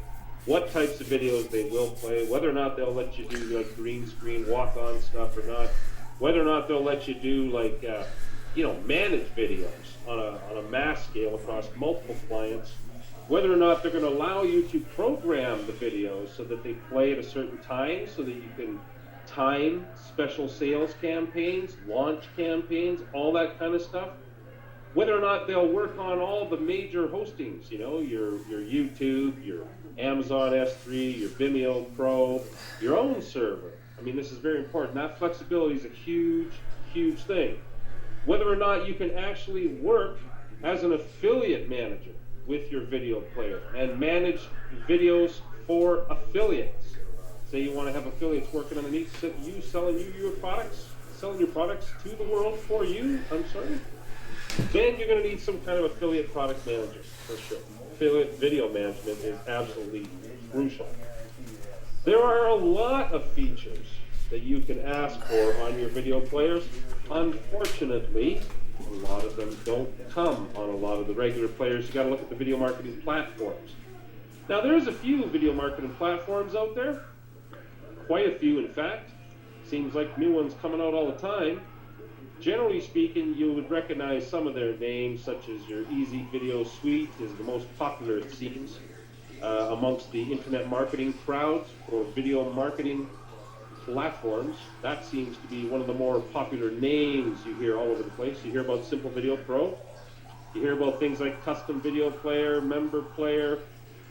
what types of videos they will play, whether or not they'll let you do like green screen walk-on stuff or not, whether or not they'll let you do like, manage videos on a mass scale across multiple clients, whether or not they're going to allow you to program the videos so that they play at a certain time so that you can time special sales campaigns, launch campaigns, all that kind of stuff. Whether or not they'll work on all the major hostings, you know, your YouTube, your Amazon S3, your Vimeo Pro, your own server. I mean, this is very important. That flexibility is a huge, huge thing. Whether or not you can actually work as an affiliate manager with your video player and manage videos for affiliates. Say you want to have affiliates working underneath you, selling you your products, selling your products to the world for you, then you're going to need some kind of affiliate product manager, for sure. Affiliate video management is absolutely crucial. There are a lot of features that you can ask for on your video players. Unfortunately, a lot of them don't come on a lot of the regular players. You got to look at the video marketing platforms. Now, there's a few video marketing platforms out there, quite a few in fact. Seems like new ones coming out all the time. Generally speaking, you would recognize some of their names, such as your Easy Video Suite is the most popular, it seems, amongst the internet marketing crowds or video marketing platforms. That seems to be one of the more popular names you hear all over the place. You hear about Simple Video Pro. You hear about things like Custom Video Player, Member Player.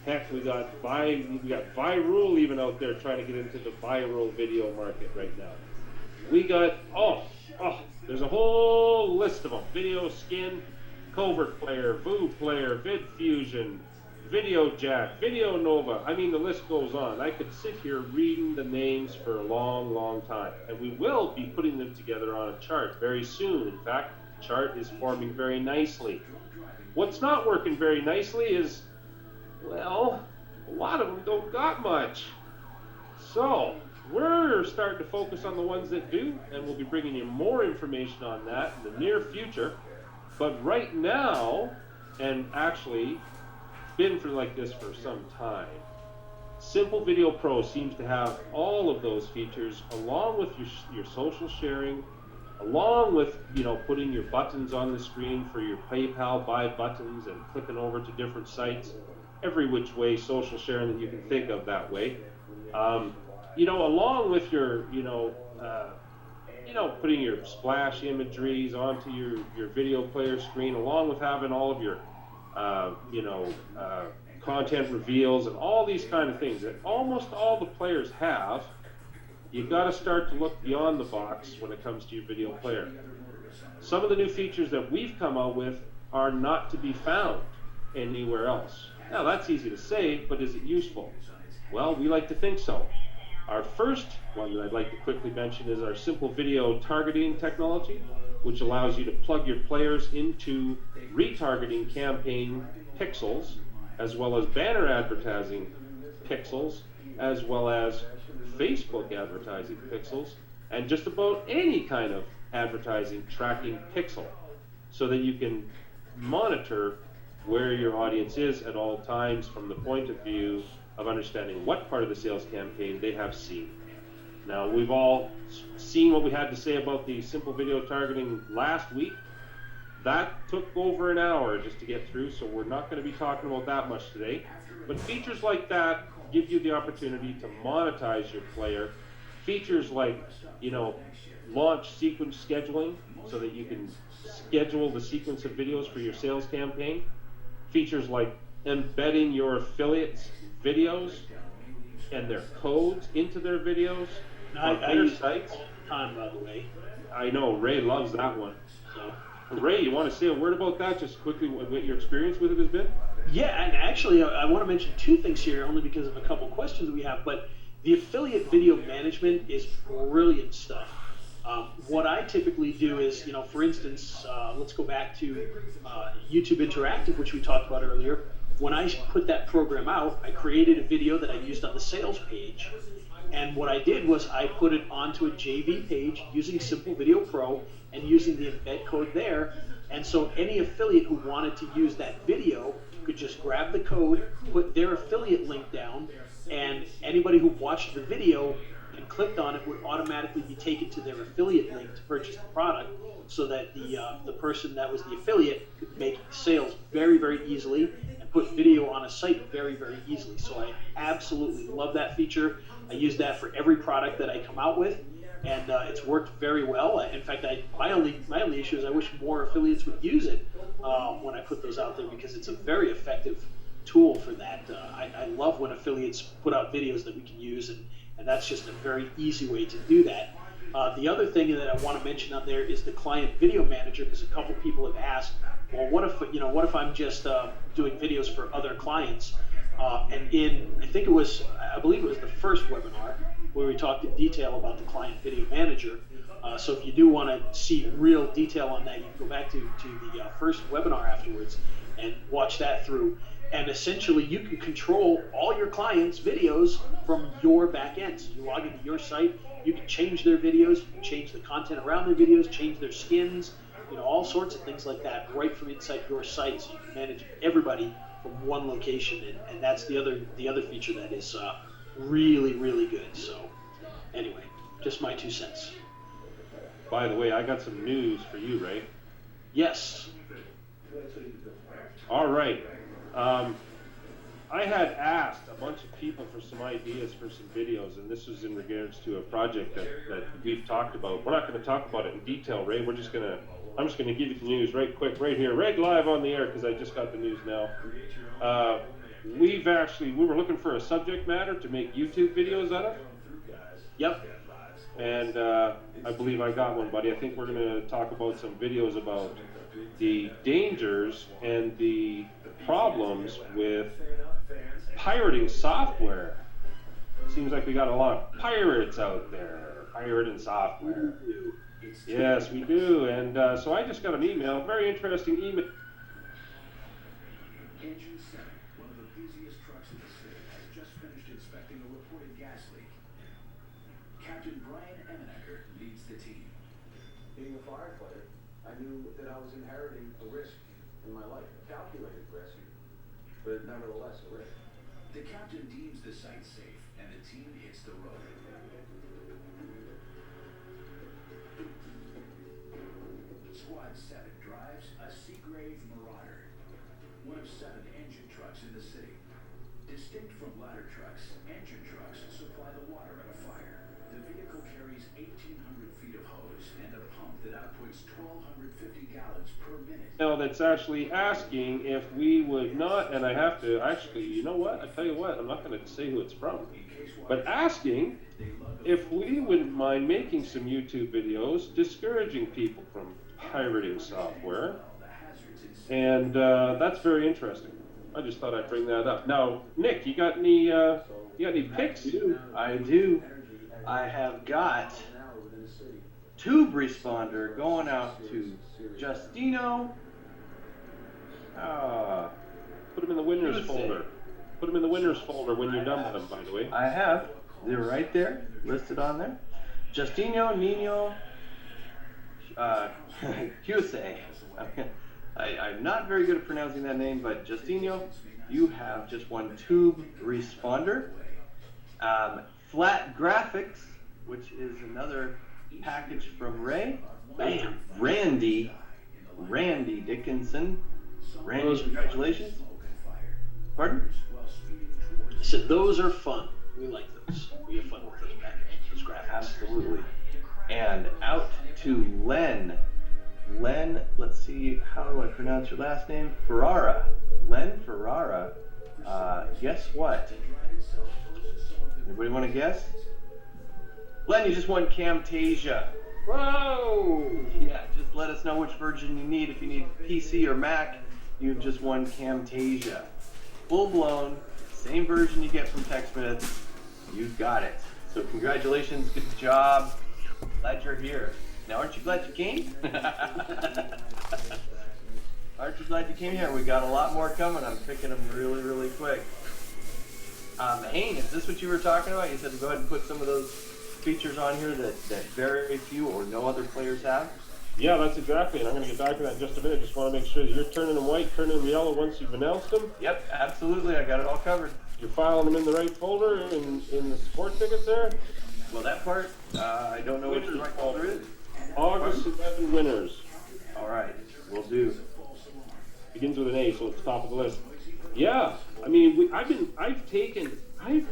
Heck, we got Virul even out there trying to get into the viral video market right now. We got, there's a whole list of them. Video Skin, Covert Player, Voo Player, VidFusion, Video Jack, Video Nova. I mean, the list goes on. I could sit here reading the names for a long, long time. And we will be putting them together on a chart very soon. In fact, the chart is forming very nicely. What's not working very nicely is, well, a lot of them don't got much. So, we're starting to focus on the ones that do, and we'll be bringing you more information on that in the near future. But right now, and actually been for like this for some time, Simple Video Pro seems to have all of those features, along with your social sharing, along with, you know, putting your buttons on the screen for your PayPal buy buttons and clicking over to different sites, every which way social sharing that you can think of that way. You know, along with your, putting your splash imageries onto your video player screen, along with having all of your, content reveals and all these kind of things that almost all the players have, you've got to start to look beyond the box when it comes to your video player. Some of the new features that we've come out with are not to be found anywhere else. Now, that's easy to say, but is it useful? Well, we like to think so. Our first one that I'd like to quickly mention is our simple video targeting technology, which allows you to plug your players into retargeting campaign pixels, as well as banner advertising pixels, as well as Facebook advertising pixels, and just about any kind of advertising tracking pixel, so that you can monitor where your audience is at all times from the point of view of understanding what part of the sales campaign they have seen. Now, we've all seen what we had to say about the simple video targeting last week. That took over an hour just to get through, so we're not going to be talking about that much today. But features like that give you the opportunity to monetize your player. Features like, launch sequence scheduling, so that you can schedule the sequence of videos for your sales campaign. Features like embedding your affiliates' videos and their codes into their videos on their sites. Time, by the way. I know, Ray loves that one. So, Ray, you want to say a word about that, just quickly, what your experience with it has been? Yeah, and actually, I want to mention two things here, only because of a couple questions we have, but the affiliate video management is brilliant stuff. What I typically do is, for instance, let's go back to YouTube Interactive, which we talked about earlier. When I put that program out, I created a video that I used on the sales page. And what I did was I put it onto a JV page using Simple Video Pro and using the embed code there. And so any affiliate who wanted to use that video could just grab the code, put their affiliate link down, and anybody who watched the video and clicked on it would automatically be taken to their affiliate link to purchase the product, so that the person that was the affiliate could make sales very, very easily and put video on a site very, very easily. So I absolutely love that feature. I use that for every product that I come out with, and it's worked very well. In fact, my only issue is I wish more affiliates would use it. when I put those out there because it's a very effective tool for that. I love when affiliates put out videos that we can use, and that's just a very easy way to do that. The other thing that I want to mention on there is the client video manager, because a couple people have asked, well, what if I'm just doing videos for other clients? And I believe it was the first webinar where we talked in detail about the client video manager. So if you do want to see real detail on that, you can go back to the first webinar afterwards and watch that through. And essentially, you can control all your clients' videos from your back end. So you log into your site, you can change their videos, you can change the content around their videos, change their skins, all sorts of things like that right from inside your site. So you can manage everybody from one location, and that's the other feature that is really, really good. So anyway, just my 2 cents. By the way, I got some news for you, Ray. Yes. All right. I had asked a bunch of people for some ideas for some videos, and this was in regards to a project that we've talked about. We're not going to talk about it in detail, Ray. I'm just going to give you the news right quick, right here, right live on the air, because I just got the news now. We were looking for a subject matter to make YouTube videos out of. Yep. And I believe I got one, buddy. I think we're going to talk about some videos about the dangers and the problems with pirating software. Seems like we got a lot of pirates out there, pirating software. Yes, we do. And so I just got an email, very interesting email. Engine 7, one of the busiest trucks in the city, has just finished inspecting a reported gas leak. Captain Brian Emenacker leads the team. Being a firefighter, I knew that I was inheriting a risk in my life, a calculated risk, but nevertheless a risk. The captain deems the site safe, and the team hits the road. Squad 7 drives a Seagrave Marauder, one of 7 engine trucks in the city. Distinct from ladder trucks, engine trucks supply the water at a fire. The vehicle carries 1,800 feet of hose and a pump that outputs 1,250 gallons per minute. That's actually asking if we would not, and I have to actually, you know what? I tell you what, I'm not going to say who it's from, but asking if we wouldn't mind making some YouTube videos discouraging people from pirating software, and that's very interesting. I just thought I'd bring that up. Now, Nick, you got any picks? I do. I have got Tube Responder going out to Justino. Put them in the winners folder. Put them in the winners folder when you're done with them, by the way. I have. They're right there, listed on there. Justino Nino Husey. I'm not very good at pronouncing that name, but Justino, you have just one Tube Responder. Flat Graphics, which is another package from Ray. Bam! Randy Dickinson. Randy, congratulations. Pardon? I said those are fun. We like those. We have fun with those packages, those graphics. Absolutely. And out to Len, let's see, how do I pronounce your last name? Ferrara. Len Ferrara. Guess what? Anybody want to guess? Len, you just won Camtasia. Whoa! Yeah, just let us know which version you need. If you need PC or Mac, you've just won Camtasia. Full blown, same version you get from TechSmith. You've got it. So congratulations, good job. Glad you're here. Now, aren't you glad you came? Aren't you glad you came here? We got a lot more coming. I'm picking them really, really quick. Hayne, is this what you were talking about? You said to go ahead and put some of those features on here that very few or no other players have? Yeah, that's exactly it. I'm going to get back to that in just a minute. Just want to make sure that you're turning them white, turning them yellow once you've announced them. Yep, absolutely. I got it all covered. You're filing them in the right folder in the support tickets there? Well, that part, I don't know which the right folder is. August 11 winners. All right, will do. Begins with an A, so it's top of the list. Yeah, I mean, I've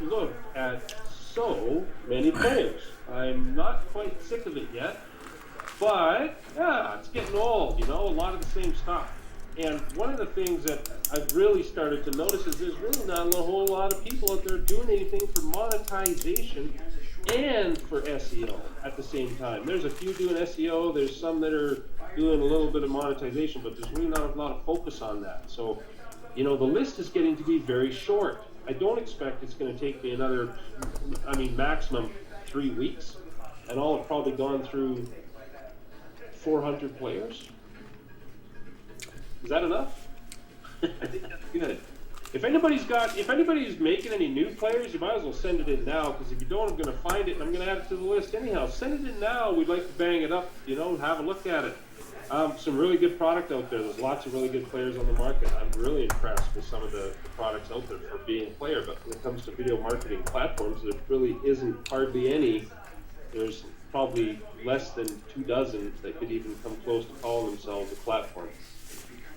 looked at so many players. I'm not quite sick of it yet, but yeah, it's getting old, a lot of the same stuff. And one of the things that I've really started to notice is there's really not a whole lot of people out there doing anything for monetization and for SEO at the same time. There's a few doing SEO, there's some that are doing a little bit of monetization, but there's really not a lot of focus on that. So, the list is getting to be very short. I don't expect it's going to take me another, maximum 3 weeks, and I'll have probably gone through 400 players. Is that enough? I think that's good. If anybody's making any new players, you might as well send it in now, because if you don't, I'm going to find it and I'm going to add it to the list anyhow. Send it in now. We'd like to bang it up, have a look at it. Some really good product out there. There's lots of really good players on the market. I'm really impressed with some of the products out there for being a player, but when it comes to video marketing platforms, there really isn't hardly any. There's probably less than 24 that could even come close to calling themselves a platform.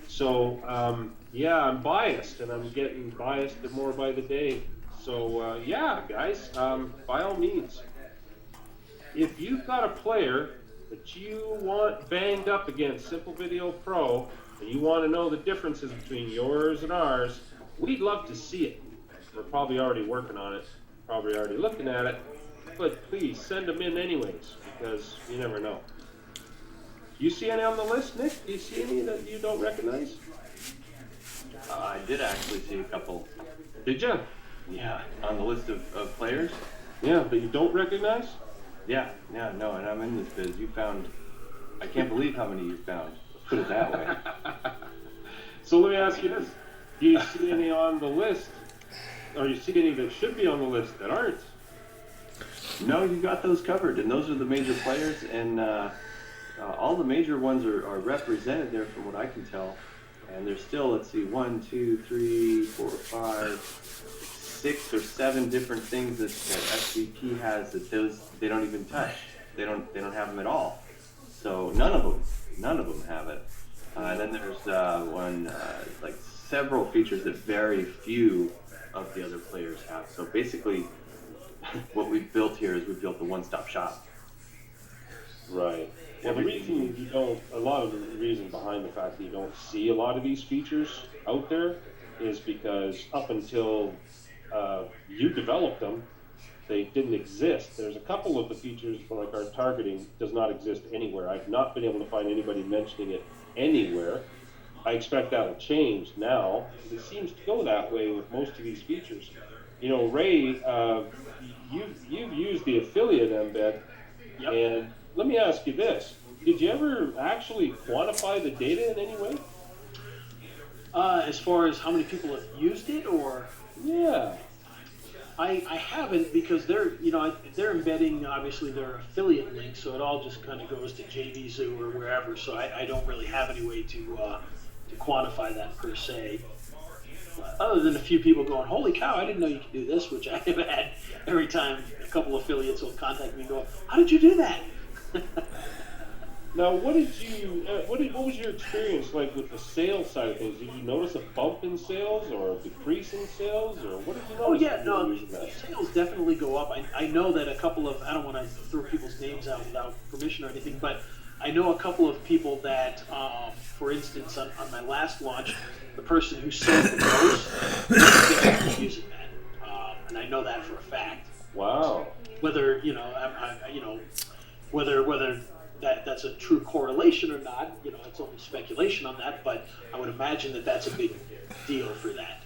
So, I'm biased, and I'm getting biased more by the day. So, guys, by all means, if you've got a player that you want banged up against Simple Video Pro, and you want to know the differences between yours and ours, we'd love to see it. We're probably already working on it, probably already looking at it, but please send them in anyways, because you never know. You see any on the list, Nick? Do you see any that you don't recognize? I did actually see a couple. Did you? Yeah, on the list of players. Yeah, that you don't recognize? Yeah, no, and I'm in this biz. I can't believe how many you found. Let's put it that way. So let me ask you this. Do you see any on the list, or you see any that should be on the list that aren't? No, you got those covered, and those are the major players, and all the major ones are represented there from what I can tell. And there's still, let's see, 1, 2, 3, 4, 5, 6 or 7 different things that SVP has that they don't even touch. They don't have them at all. So none of them have it. And then there's like several features that very few of the other players have. So basically, what we've built here is we've built a one-stop shop. Right. Well, the reason behind the fact that you don't see a lot of these features out there is because up until you developed them, they didn't exist. There's a couple of the features, like our targeting, does not exist anywhere. I've not been able to find anybody mentioning it anywhere. I expect that will change now. It seems to go that way with most of these features. Ray, you've used the affiliate embed, Yep. and let me ask you this. Did you ever actually quantify the data in any way? As far as how many people have used it, or Yeah. I haven't, because they're embedding obviously their affiliate link, so it all just kind of goes to JVZoo or wherever. So I don't really have any way to quantify that per se. Other than a few people going, "Holy cow, I didn't know you could do this," which I have had every time a couple affiliates will contact me and go, "How did you do that?" Now, what was your experience like with the sales side of things? Did you notice a bump in sales or a decrease in sales, or what did you notice? Oh yeah, when you were no, using that? sales definitely go up. I know that a couple of, I don't want to throw people's names out without permission or anything, but I know a couple of people that, for instance, on my last launch, the person who sold the most was using that, and I know that for a fact. Wow. Whether whether that's a true correlation or not, it's only speculation on that. But I would imagine that that's a big deal for that,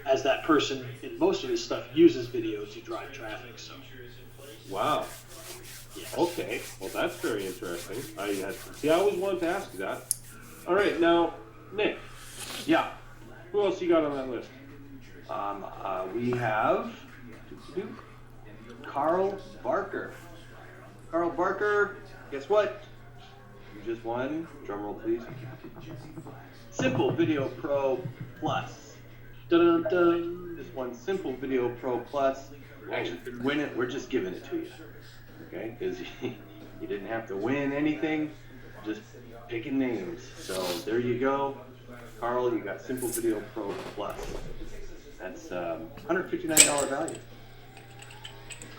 as that person in most of his stuff uses video to drive traffic. So. Wow. Yes. Okay. Well, that's very interesting. I always wanted to ask you that. All right, now, Nick. Yeah. Who else you got on that list? We have Carl Barker. Carl Barker, guess what? You just won, drumroll please, Simple Video Pro Plus. Dun, dun. Just won Simple Video Pro Plus. Actually, didn't win it, we're just giving it to you. Okay? Because you didn't have to win anything, just picking names. So there you go. Carl, you got Simple Video Pro Plus. That's $159 value.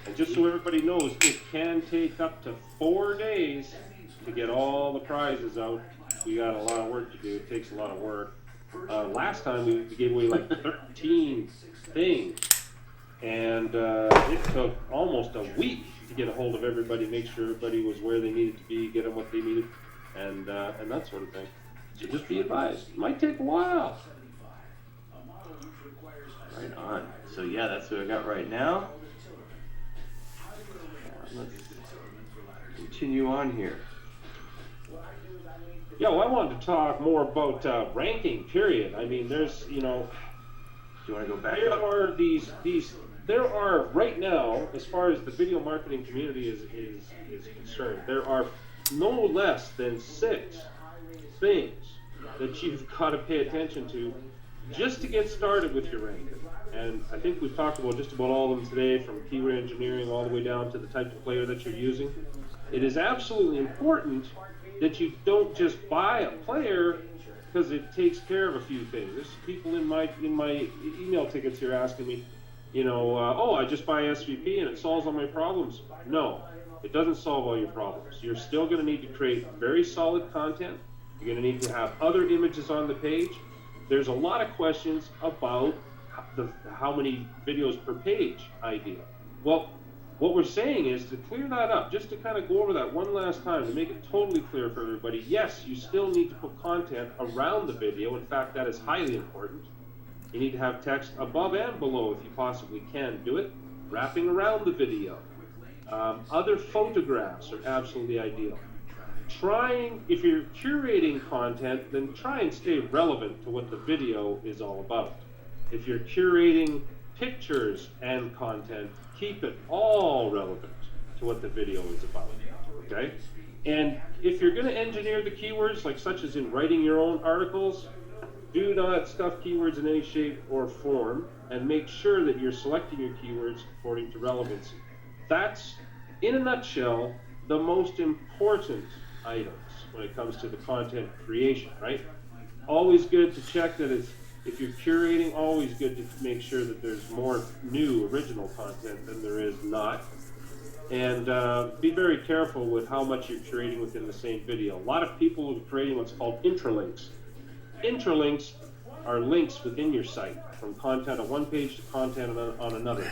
And just so everybody knows, it can take up to 4 days to get all the prizes out we got a lot of work to do. It takes a lot of work. Last time we gave away like 13 things, and it took almost a week to get a hold of everybody, make sure everybody was where they needed to be, get them what they needed, and that sort of thing. So just be advised. It might take a while. Right on. So yeah, that's what I got right now. Let's continue on here. Yeah, well, I wanted to talk more about ranking, period. I mean, there's, Do you want to go back there up? are there are right now, as far as the video marketing community is concerned, there are no less than 6 things that you've got to pay attention to just to get started with your ranking. And I think we've talked about just about all of them today, from keyword engineering all the way down to the type of player that you're using. It is absolutely important that you don't just buy a player because it takes care of a few things. There's people in my email tickets here asking me, oh, I just buy SVP and it solves all my problems. No, it doesn't solve all your problems. You're still going to need to create very solid content. You're going to need to have other images on the page. There's a lot of questions about how many videos per page idea. Well, what we're saying is to clear that up, just to kind of go over that one last time to make it totally clear for everybody. Yes, you still need to put content around the video. In fact, that is highly important. You need to have text above and below if you possibly can do it, wrapping around the video. Other photographs are absolutely ideal. If you're curating content, then try and stay relevant to what the video is all about. If you're curating pictures and content, keep it all relevant to what the video is about, okay? And if you're going to engineer the keywords, like such as in writing your own articles, do not stuff keywords in any shape or form, and make sure that you're selecting your keywords according to relevancy. That's, in a nutshell, the most important items when it comes to the content creation, right? Always good to check that if you're curating, always good to make sure that there's more new original content than there is not. And be very careful with how much you're curating within the same video. A lot of people are creating what's called intralinks. Intralinks are links within your site, from content on one page to content on another.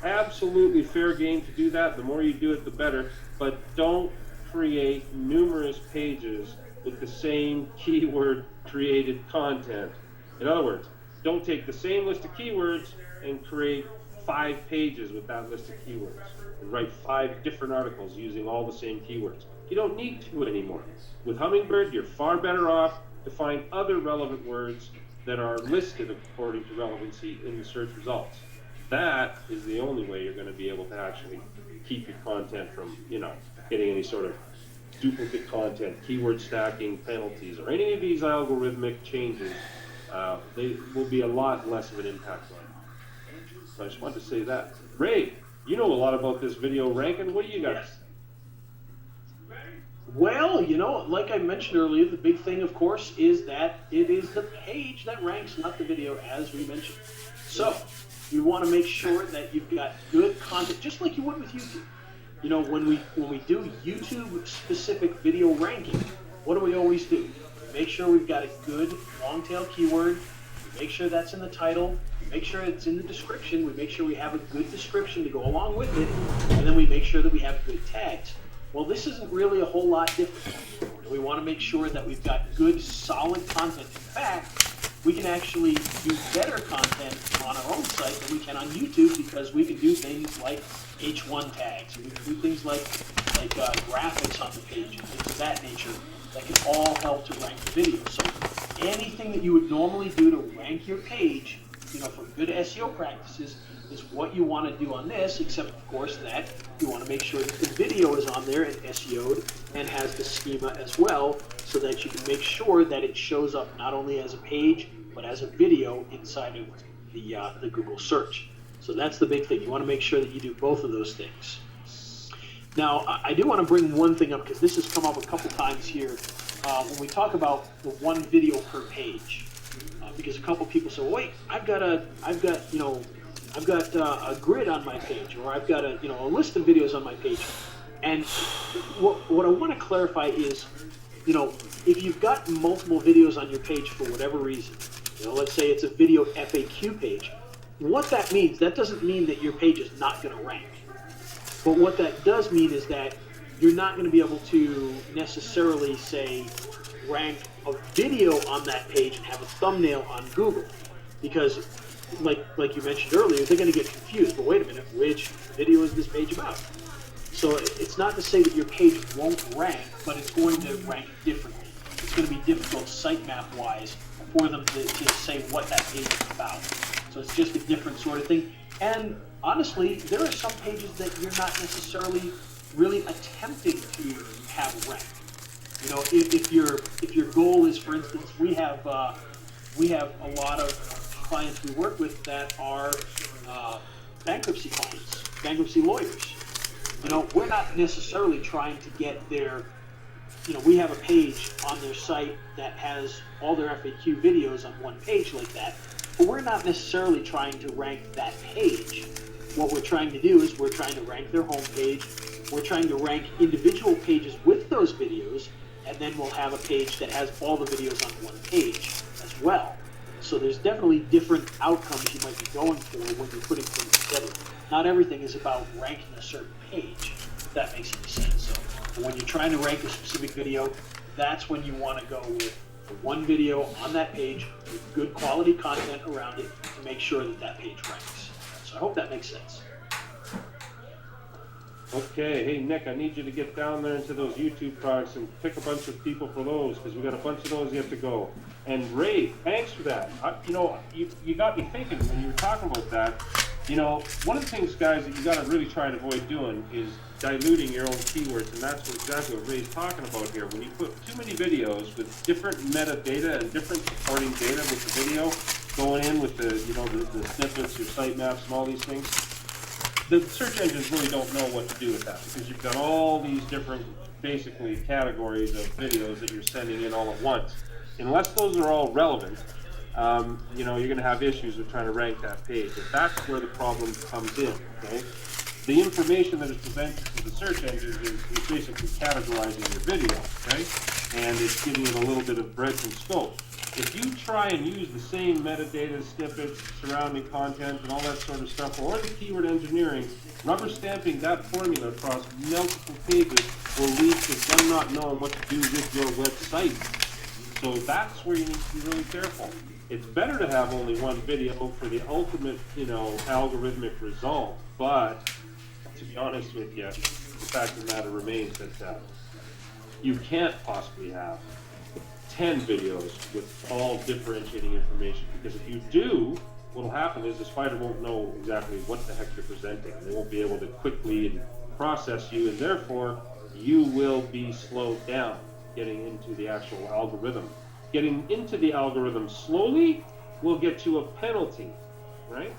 Absolutely fair game to do that. The more you do it, the better. But don't create numerous pages with the same keyword created content. In other words, don't take the same list of keywords and create 5 pages with that list of keywords and write 5 different articles using all the same keywords. You don't need to anymore. With Hummingbird, you're far better off to find other relevant words that are listed according to relevancy in the search results. That is the only way you're going to be able to actually keep your content from, getting any sort of duplicate content, keyword stacking penalties, or any of these algorithmic changes. They will be a lot less of an impact on you. So I just wanted to say that. Ray, you know a lot about this video ranking. What do you got? Yes. Well, like I mentioned earlier, the big thing, of course, is that it is the page that ranks, not the video, as we mentioned. So you want to make sure that you've got good content, just like you would with YouTube. When we do YouTube-specific video ranking, what do we always do? Make sure we've got a good long-tail keyword. We make sure that's in the title. We make sure it's in the description. We make sure we have a good description to go along with it. And then we make sure that we have good tags. Well, this isn't really a whole lot different. We want to make sure that we've got good, solid content. In fact, we can actually do better content on our own site than we can on YouTube, because we can do things like H1 tags. We can do things like graphics on the page and things of that nature that can all help to rank the video. So anything that you would normally do to rank your page, for good SEO practices, is what you want to do on this, except of course that you want to make sure that the video is on there and SEO'd and has the schema as well, so that you can make sure that it shows up not only as a page but as a video inside of the Google search. So that's the big thing. You want to make sure that you do both of those things. Now, I do want to bring one thing up, because this has come up a couple times here when we talk about the one video per page. Because a couple people say, well, wait, I've got a grid on my page, or I've got a list of videos on my page. And what I want to clarify is, if you've got multiple videos on your page for whatever reason, let's say it's a video FAQ page, what that means, that doesn't mean that your page is not going to rank. But what that does mean is that you're not going to be able to necessarily, say, rank a video on that page and have a thumbnail on Google. Because, like you mentioned earlier, they're going to get confused. But wait a minute, which video is this page about? So it's not to say that your page won't rank, but it's going to rank differently. It's going to be difficult sitemap-wise for them to say what that page is about. So it's just a different sort of thing. And honestly, there are some pages that you're not necessarily really attempting to have rank. If your goal is, for instance, we have a lot of clients we work with that are bankruptcy clients, bankruptcy lawyers. We're not necessarily trying to get their, we have a page on their site that has all their FAQ videos on one page like that, but we're not necessarily trying to rank that page. What we're trying to do is we're trying to rank their homepage, we're trying to rank individual pages with those videos, and then we'll have a page that has all the videos on one page as well. So there's definitely different outcomes you might be going for when you're putting things together. Not everything is about ranking a certain page, if that makes any sense. So when you're trying to rank a specific video, that's when you want to go with the one video on that page with good quality content around it to make sure that that page ranks. So I hope that makes sense. Okay, hey Nick, I need you to get down there into those YouTube products and pick a bunch of people for those, because we got a bunch of those yet to go. And Ray, thanks for that. You got me thinking when you were talking about that. One of the things, guys, that you got to really try and avoid doing is diluting your own keywords, and that's exactly what Ray's talking about here. When you put too many videos with different metadata and different supporting data with the video going in with the snippets, your sitemaps, and all these things, the search engines really don't know what to do with that, because you've got all these different, basically, categories of videos that you're sending in all at once. Unless those are all relevant, you're going to have issues with trying to rank that page. And that's where the problem comes in, okay? The information that is presented to the search engines is basically categorizing your video, okay? And it's giving it a little bit of breadth and scope. If you try and use the same metadata, snippets, surrounding content, and all that sort of stuff, or the keyword engineering, rubber stamping that formula across multiple pages will lead to them not knowing what to do with your website. So that's where you need to be really careful. It's better to have only one video for the ultimate, algorithmic result, but to be honest with you, the fact of the matter remains that you can't possibly have 10 videos with all differentiating information, because if you do, what will happen is the spider won't know exactly what the heck you're presenting. They won't be able to quickly process you, and therefore you will be slowed down getting into the actual algorithm. Getting into the algorithm slowly will get you a penalty, right?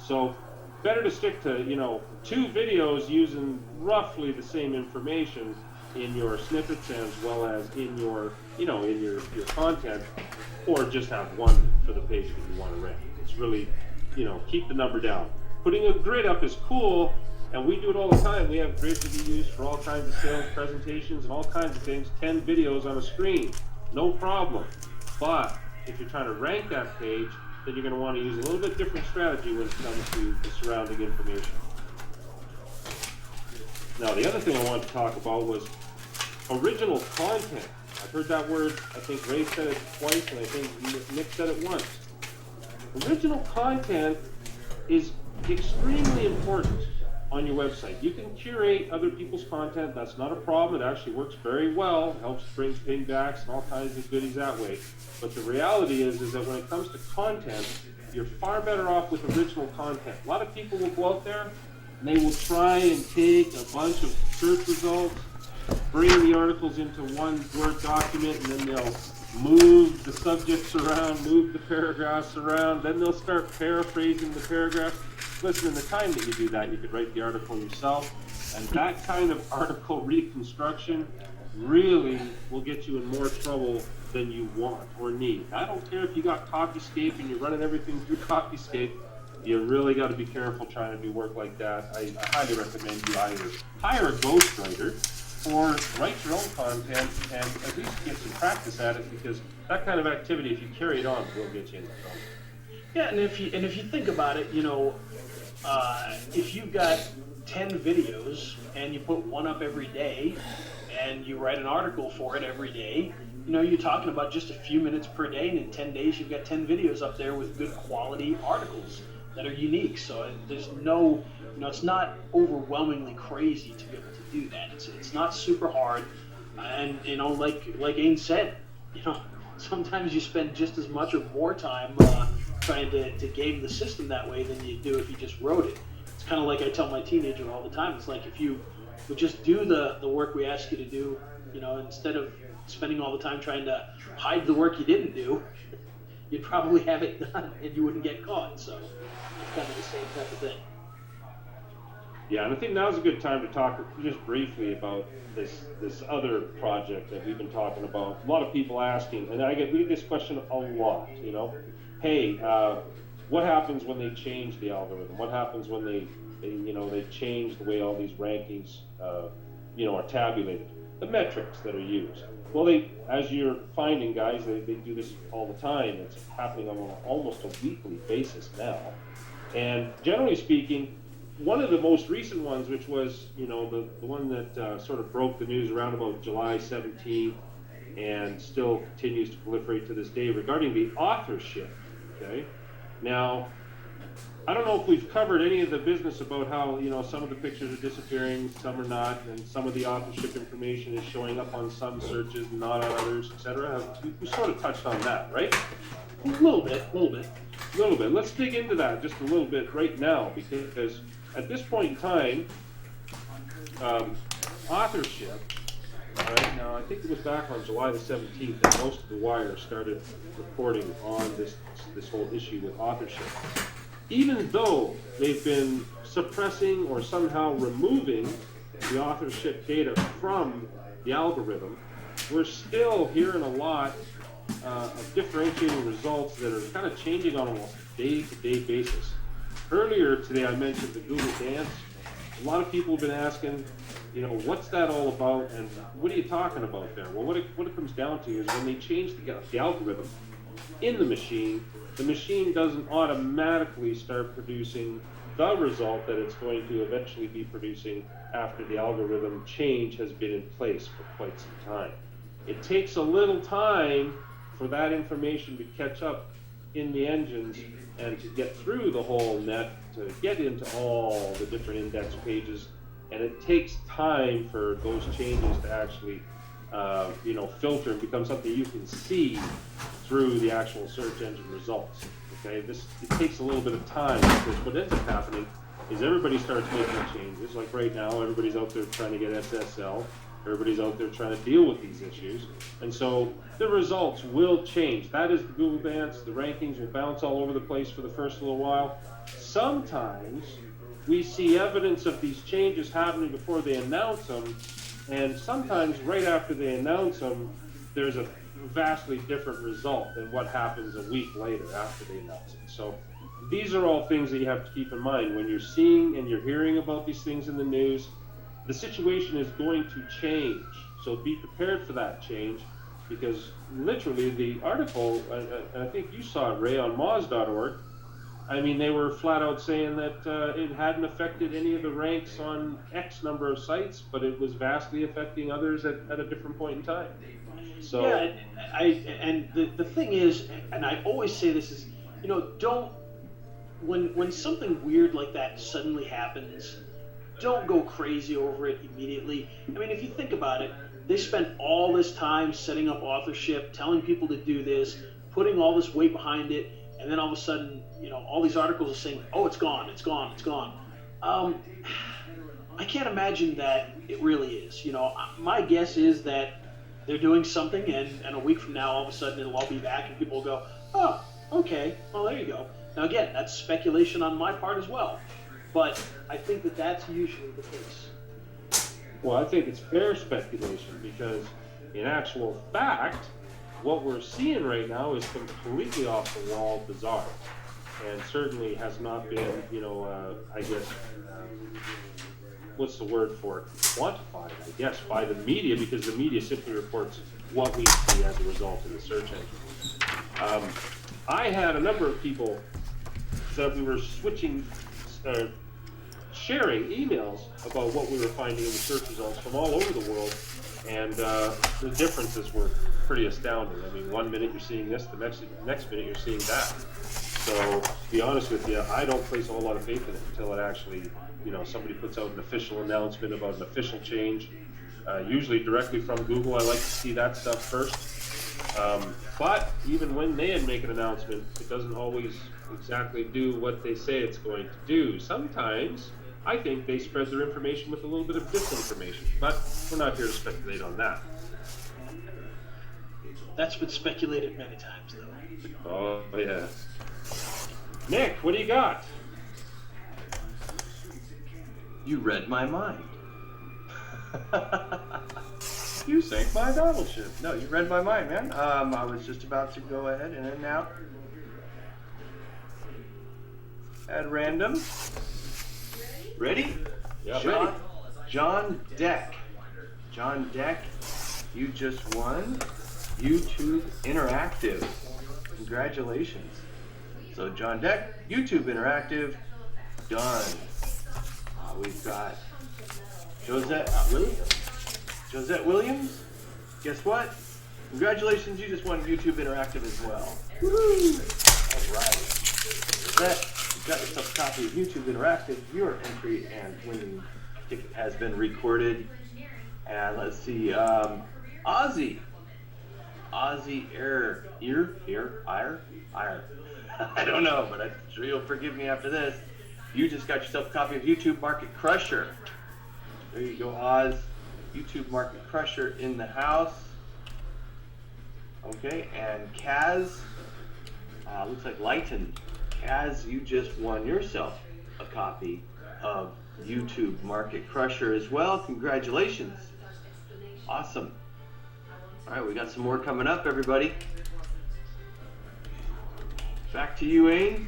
So better to stick to, 2 videos using roughly the same information in your snippets as well as in your, in your content, or just have one for the page that you want to rank. It's really, keep the number down. Putting a grid up is cool, and we do it all the time. We have grids that we use for all kinds of sales presentations and all kinds of things, 10 videos on a screen, no problem. But if you're trying to rank that page, then you're going to want to use a little bit different strategy when it comes to the surrounding information. Now, the other thing I wanted to talk about was original content. I've heard that word, I think Ray said it twice, and I think Nick said it once. Original content is extremely important on your website. You can curate other people's content, that's not a problem, it actually works very well, helps bring pingbacks and all kinds of goodies that way. But the reality is that when it comes to content, you're far better off with original content. A lot of people will go out there and they will try and take a bunch of search results, bring the articles into one Word document, and then they'll move the subjects around, move the paragraphs around, then they'll start paraphrasing the paragraphs. Listen, in the time that you do that, you could write the article yourself, and that kind of article reconstruction really will get you in more trouble than you want or need. I don't care if you got Copyscape and you're running everything through Copyscape, you really got to be careful trying to do work like that. I highly recommend you either hire a ghostwriter, or write your own content and at least get some practice at it, because that kind of activity, if you carry it on, will get you into trouble. Yeah, and if you think about it, if you've got 10 videos and you put one up every day, and you write an article for it every day, you're talking about just a few minutes per day, and in 10 days you've got 10 videos up there with good quality articles that are unique. So there's no, it's not overwhelmingly crazy to be able to do that. It's not super hard, and like Ain said, sometimes you spend just as much or more time trying to game the system that way than you do if you just wrote it. It's kind of like I tell my teenager all the time. It's like if you would just do the work we ask you to do, instead of spending all the time trying to hide the work you didn't do, you'd probably have it done and you wouldn't get caught. So it's kind of the same type of thing. Yeah, and I think now's a good time to talk just briefly about this other project that we've been talking about. A lot of people asking, and we get this question a lot, hey, what happens when they change the algorithm? What happens when they change the way all these rankings, are tabulated? The metrics that are used. Well, as you're finding, guys, they do this all the time. It's happening on almost a weekly basis now. And generally speaking, one of the most recent ones, which was, the one that sort of broke the news around about July 17th and still continues to proliferate to this day, regarding the authorship, okay? Now, I don't know if we've covered any of the business about how, some of the pictures are disappearing, some are not, and some of the authorship information is showing up on some searches, not on others, etc. We sort of touched on that, right? A little bit. Let's dig into that just a little bit right now, because at this point in time, authorship, right now, I think it was back on July the 17th that most of the wire started reporting on this whole issue with authorship. Even though they've been suppressing or somehow removing the authorship data from the algorithm, we're still hearing a lot of differentiating results that are kind of changing on almost a day-to-day basis. Earlier today, I mentioned the Google Dance. A lot of people have been asking, what's that all about, and what are you talking about there? Well, what it comes down to is when they change the algorithm in the machine doesn't automatically start producing the result that it's going to eventually be producing after the algorithm change has been in place for quite some time. It takes a little time for that information to catch up in the engines and to get through the whole net, to get into all the different index pages, and it takes time for those changes to actually filter and become something you can see through the actual search engine results. Okay, it takes a little bit of time, because what ends up happening is everybody starts making changes. Like right now, everybody's out there trying to get SSL. Everybody's out there trying to deal with these issues. And so the results will change. That is the Google Dance. The rankings will bounce all over the place for the first little while. Sometimes we see evidence of these changes happening before they announce them, and sometimes right after they announce them, there's a vastly different result than what happens a week later after they announce it. So these are all things that you have to keep in mind when you're seeing and you're hearing about these things in the news. The situation is going to change, so be prepared for that change, because literally the article, and I think you saw it, Ray, on Moz.org, I mean, they were flat out saying that it hadn't affected any of the ranks on X number of sites, but it was vastly affecting others at a different point in time. So yeah, the thing is, and I always say this is, don't, when something weird like that suddenly happens, don't go crazy over it immediately. I mean, if you think about it, they spent all this time setting up authorship, telling people to do this, putting all this weight behind it, and then all of a sudden, all these articles are saying, oh, it's gone. I can't imagine that it really is. My guess is that they're doing something, and a week from now, all of a sudden, it'll all be back, and people will go, oh, okay, well, there you go. Now, again, that's speculation on my part as well, but I think that that's usually the case. Well, I think it's fair speculation, because in actual fact, what we're seeing right now is completely off the wall bizarre, and certainly has not been, what's the word for it, quantified, I guess, by the media, because the media simply reports what we see as a result in the search engine. I had a number of people that we were sharing emails about what we were finding in the search results from all over the world, and the differences were pretty astounding. I mean, one minute you're seeing this, the next minute you're seeing that. So, to be honest with you, I don't place a whole lot of faith in it until it actually, somebody puts out an official announcement about an official change. Usually directly from Google, I like to see that stuff first. But even when they make an announcement, it doesn't always exactly do what they say it's going to do. Sometimes I think they spread their information with a little bit of disinformation, but we're not here to speculate on that. That's been speculated many times, though. Oh, yeah. Nick, what do you got? You read my mind. You sank my battleship. No, you read my mind, man. I was just about to go ahead and then now at random. Ready? Yeah, ready. John Deck. John Deck, you just won YouTube Interactive. Congratulations. So John Deck, YouTube Interactive, done. We've got Josette Williams. Guess what? Congratulations, you just won YouTube Interactive as well. Woo! All right. Josette, you got yourself a copy of YouTube Interactive. Your entry and winning ticket has been recorded. And let's see, Ozzy Air. I don't know, but I'm sure you'll forgive me after this. You just got yourself a copy of YouTube Market Crusher. There you go, Oz. YouTube Market Crusher in the house. Okay, and Kaz, looks like Lighten. Kaz, you just won yourself a copy of YouTube Market Crusher as well. Congratulations. Awesome. All right, we got some more coming up, everybody. Back to you, Ain.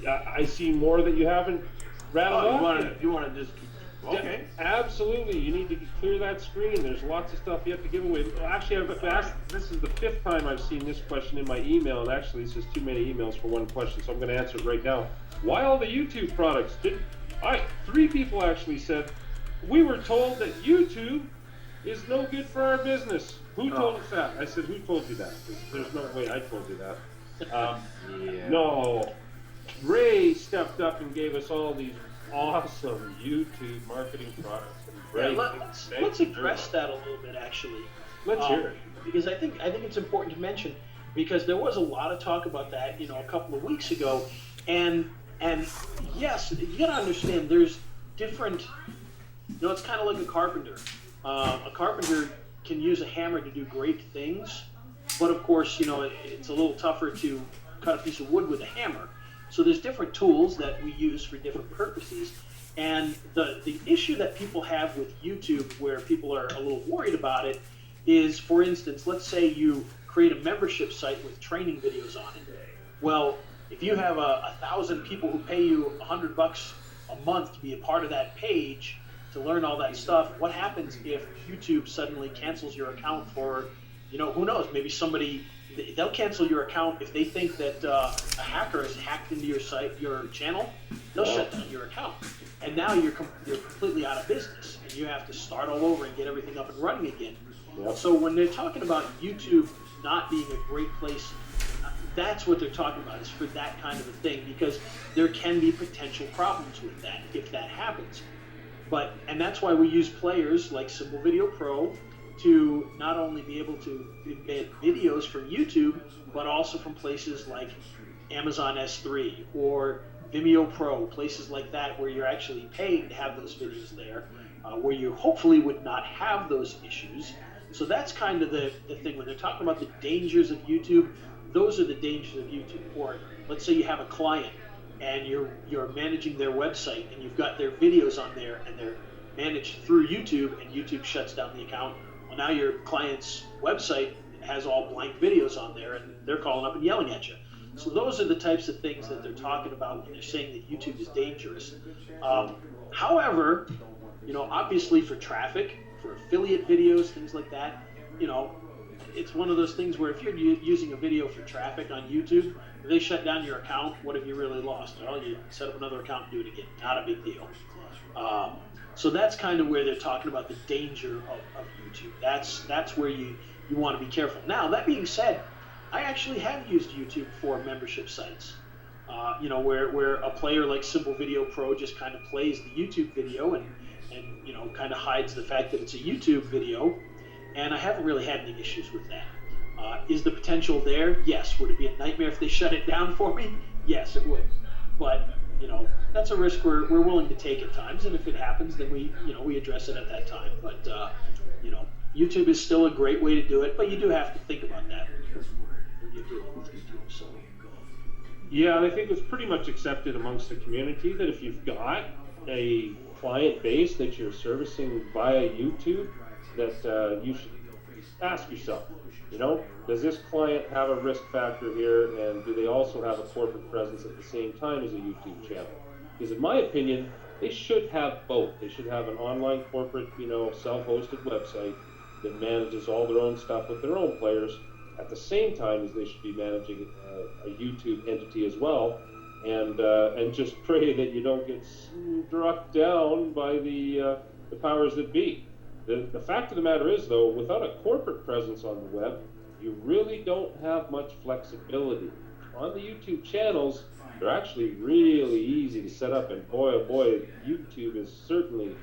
I see more that you haven't rattled off. You want to just... Okay. Yeah, absolutely. You need to clear that screen. There's lots of stuff you have to give away. Actually, I've asked, this is the 5th time I've seen this question in my email, and actually this is too many emails for one question, so I'm going to answer it right now. Why all the YouTube products? 3 people actually said, we were told that YouTube is no good for our business. Who told us that? I said, who told you that? There's no way I told you that. Yeah. No. Ray stepped up and gave us all these awesome YouTube marketing products. And let's address that a little bit, actually. Let's hear it. Because I think it's important to mention, because there was a lot of talk about that, a couple of weeks ago, and yes, you got to understand, there's different. It's kind of like a carpenter. A carpenter can use a hammer to do great things, but of course, it's a little tougher to cut a piece of wood with a hammer. So there's different tools that we use for different purposes. And the issue that people have with YouTube, where people are a little worried about it, is, for instance, let's say you create a membership site with training videos on it. Well, if you have 1,000 people who pay you $100 a month to be a part of that page, to learn all that stuff, what happens if YouTube suddenly cancels your account for, who knows, maybe somebody, they'll cancel your account if they think that a hacker has hacked into your site, your channel, they'll shut down your account. And now you're completely out of business, and you have to start all over and get everything up and running again. Yep. So when they're talking about YouTube not being a great place, that's what they're talking about, is for that kind of a thing, because there can be potential problems with that if that happens. And that's why we use players like Simple Video Pro to not only be able to embed videos from YouTube, but also from places like Amazon S3 or Vimeo Pro, places like that where you're actually paying to have those videos there, where you hopefully would not have those issues. So that's kind of the thing. When they're talking about the dangers of YouTube, those are the dangers of YouTube. Or let's say you have a client and you're managing their website and you've got their videos on there and they're managed through YouTube, and YouTube shuts down the account. Well, now your client's website has all blank videos on there, and they're calling up and yelling at you. So those are the types of things that they're talking about when they're saying that YouTube is dangerous. However, obviously for traffic, for affiliate videos, things like that, it's one of those things where if you're using a video for traffic on YouTube, if they shut down your account, what have you really lost? Well, you set up another account and do it again. Not a big deal. So that's kind of where they're talking about the danger of YouTube. That's where you want to be careful. Now, that being said, I actually have used YouTube for membership sites. Where a player like Simple Video Pro just kind of plays the YouTube video and kind of hides the fact that it's a YouTube video, and I haven't really had any issues with that. Is the potential there? Yes. Would it be a nightmare if they shut it down for me? Yes, it would. But that's a risk we're willing to take at times, and if it happens, then we address it at that time. But YouTube is still a great way to do it, but you do have to think about that when you're dealing with YouTube. So. Yeah, and I think it's pretty much accepted amongst the community that if you've got a client base that you're servicing via YouTube, that you should ask yourself, does this client have a risk factor here, and do they also have a corporate presence at the same time as a YouTube channel? Because in my opinion, they should have both. They should have an online corporate, self-hosted website that manages all their own stuff with their own players, at the same time as they should be managing a YouTube entity as well, and just pray that you don't get struck down by the powers that be. The fact of the matter is, though, without a corporate presence on the web, you really don't have much flexibility. On the YouTube channels, they're actually really easy to set up, and boy, oh boy, YouTube is certainly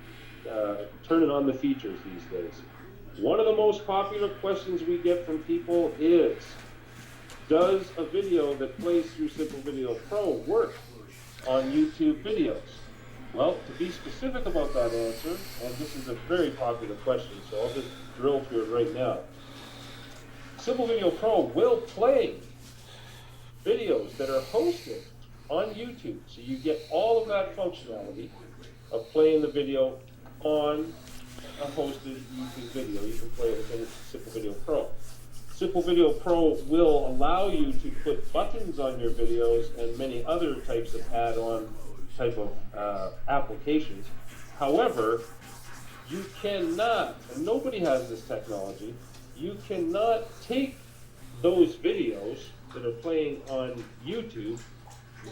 turning on the features these days. One of the most popular questions we get from people is, does a video that plays through Simple Video Pro work on YouTube videos? Well, to be specific about that answer, and this is a very popular question, so I'll just drill through it right now. Simple Video Pro will play videos that are hosted on YouTube, so you get all of that functionality of playing the video on a hosted YouTube video. You can play it within Simple Video Pro. Simple Video Pro will allow you to put buttons on your videos and many other types of add-on type of applications. However, you cannot, and nobody has this technology, you cannot take those videos that are playing on YouTube,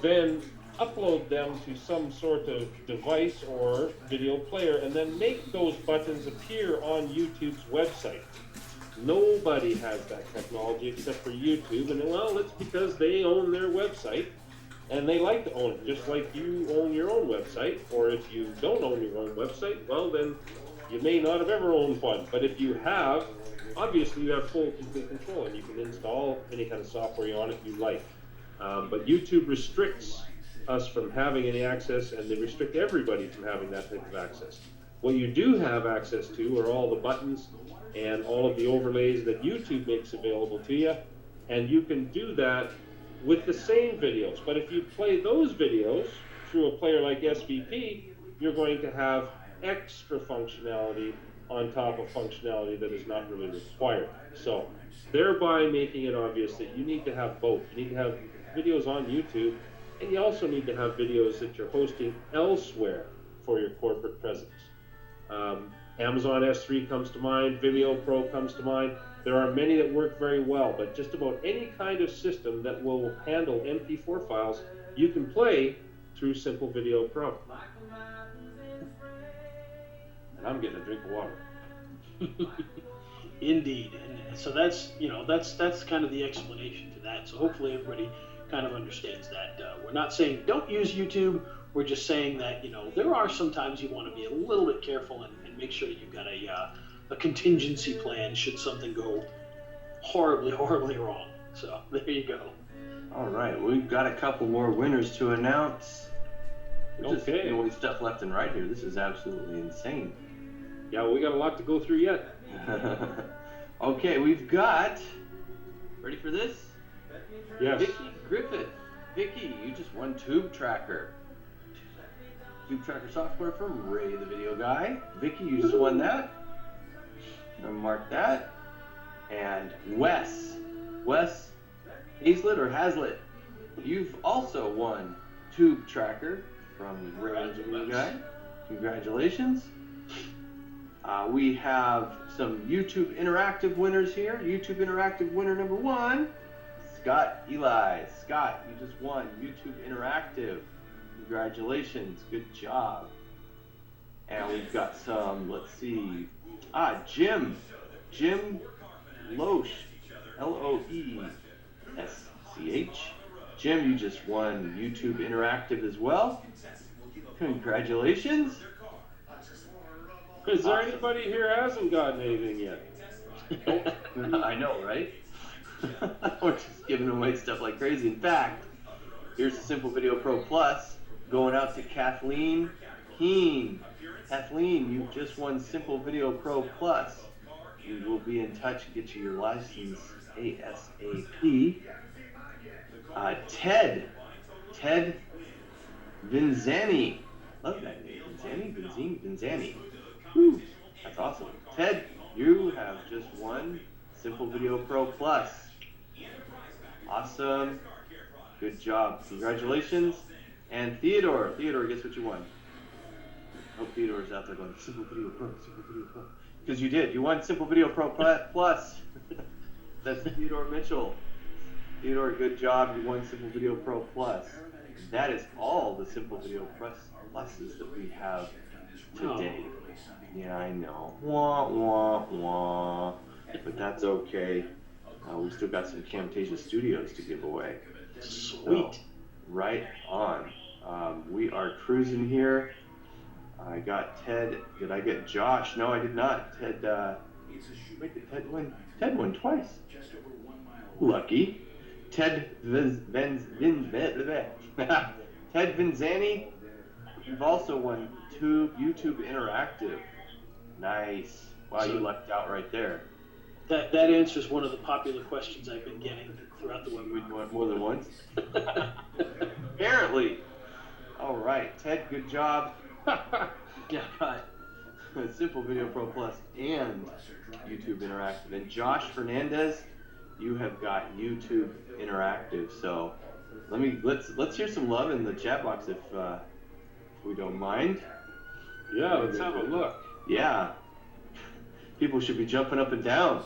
then upload them to some sort of device or video player, and then make those buttons appear on YouTube's website. Nobody has that technology except for YouTube, and well, it's because they own their website, and they like to own it, just like you own your own website. Or if you don't own your own website, well, then you may not have ever owned one. But if you have, obviously you have full, complete control, and you can install any kind of software on it you like. But YouTube restricts us from having any access, and they restrict everybody from having that type of access. What you do have access to are all the buttons and all of the overlays that YouTube makes available to you, and you can do that with the same videos. But if you play those videos through a player like SVP, you're going to have extra functionality on top of functionality that is not really required. So thereby making it obvious that you need to have both. You need to have videos on YouTube, and you also need to have videos that you're hosting elsewhere for your corporate presence. Amazon S3 comes to mind, Vimeo Pro comes to mind. There are many that work very well, but just about any kind of system that will handle MP4 files, you can play through Simple Video Pro. And I'm getting a drink of water. Indeed, and so that's that's kind of the explanation to that. So hopefully everybody kind of understands that. We're not saying don't use YouTube. We're just saying that there are some times you want to be a little bit careful and make sure you've got a contingency plan should something go horribly wrong. So there you go. All right, we've got a couple more winners to announce. We're just Okay. doing stuff left and right here. This is absolutely insane. Yeah, well, we got a lot to go through yet. Okay, we've got. Ready for this? Yes. Vicky Griffith. Vicky, you just won Tube Tracker. Tube Tracker software from Ray the Video Guy. Vicky, you just won that. I'm gonna mark that. And Wes Hazlett or Hazlitt? You've also won Tube Tracker from Ray New Guy. Congratulations. We have some YouTube Interactive winners here. YouTube Interactive winner number 1, Scott Eli. Scott, you just won YouTube Interactive. Congratulations. Good job. And we've got some, let's see. Jim Loesch. Loesch. Jim, you just won YouTube Interactive as well. Congratulations. Is there anybody here who hasn't gotten anything yet? I know, right? We're just giving away stuff like crazy. In fact, here's a Simple Video Pro Plus going out to Kathleen Keen. Kathleen, you just won Simple Video Pro Plus. We will be in touch and get you your license ASAP. Ted Vinzani. Love that name. Vinzani. Whew, that's awesome. Ted, you have just won Simple Video Pro Plus. Awesome. Good job. Congratulations. And Theodore, guess what you won? I hope Theodore's out there going, Simple Video Pro. Because you did. You won Simple Video Pro Plus. That's Theodore Mitchell. Theodore, good job. You won Simple Video Pro Plus. That is all the Simple Video Pluses that we have today. Yeah, I know. Wah, wah, wah. But that's okay. We still got some Camtasia Studios to give away. Sweet. So, right on. We are cruising here. I got Ted. Did I get Josh? No, I did not. Ted, wait, did Ted win? Ted won twice. Lucky. Ted Ted Vinzani, you've also won YouTube Interactive. Nice. Wow, you lucked out right there. That answers one of the popular questions I've been getting throughout the webinar. We'd won more than once? Apparently. All right, Ted, good job. Yeah, got Simple Video Pro Plus and YouTube Interactive. And Josh Fernandez, you have got YouTube Interactive. So let's hear some love in the chat box if we don't mind. Yeah, let's have a look. Yeah. People should be jumping up and down.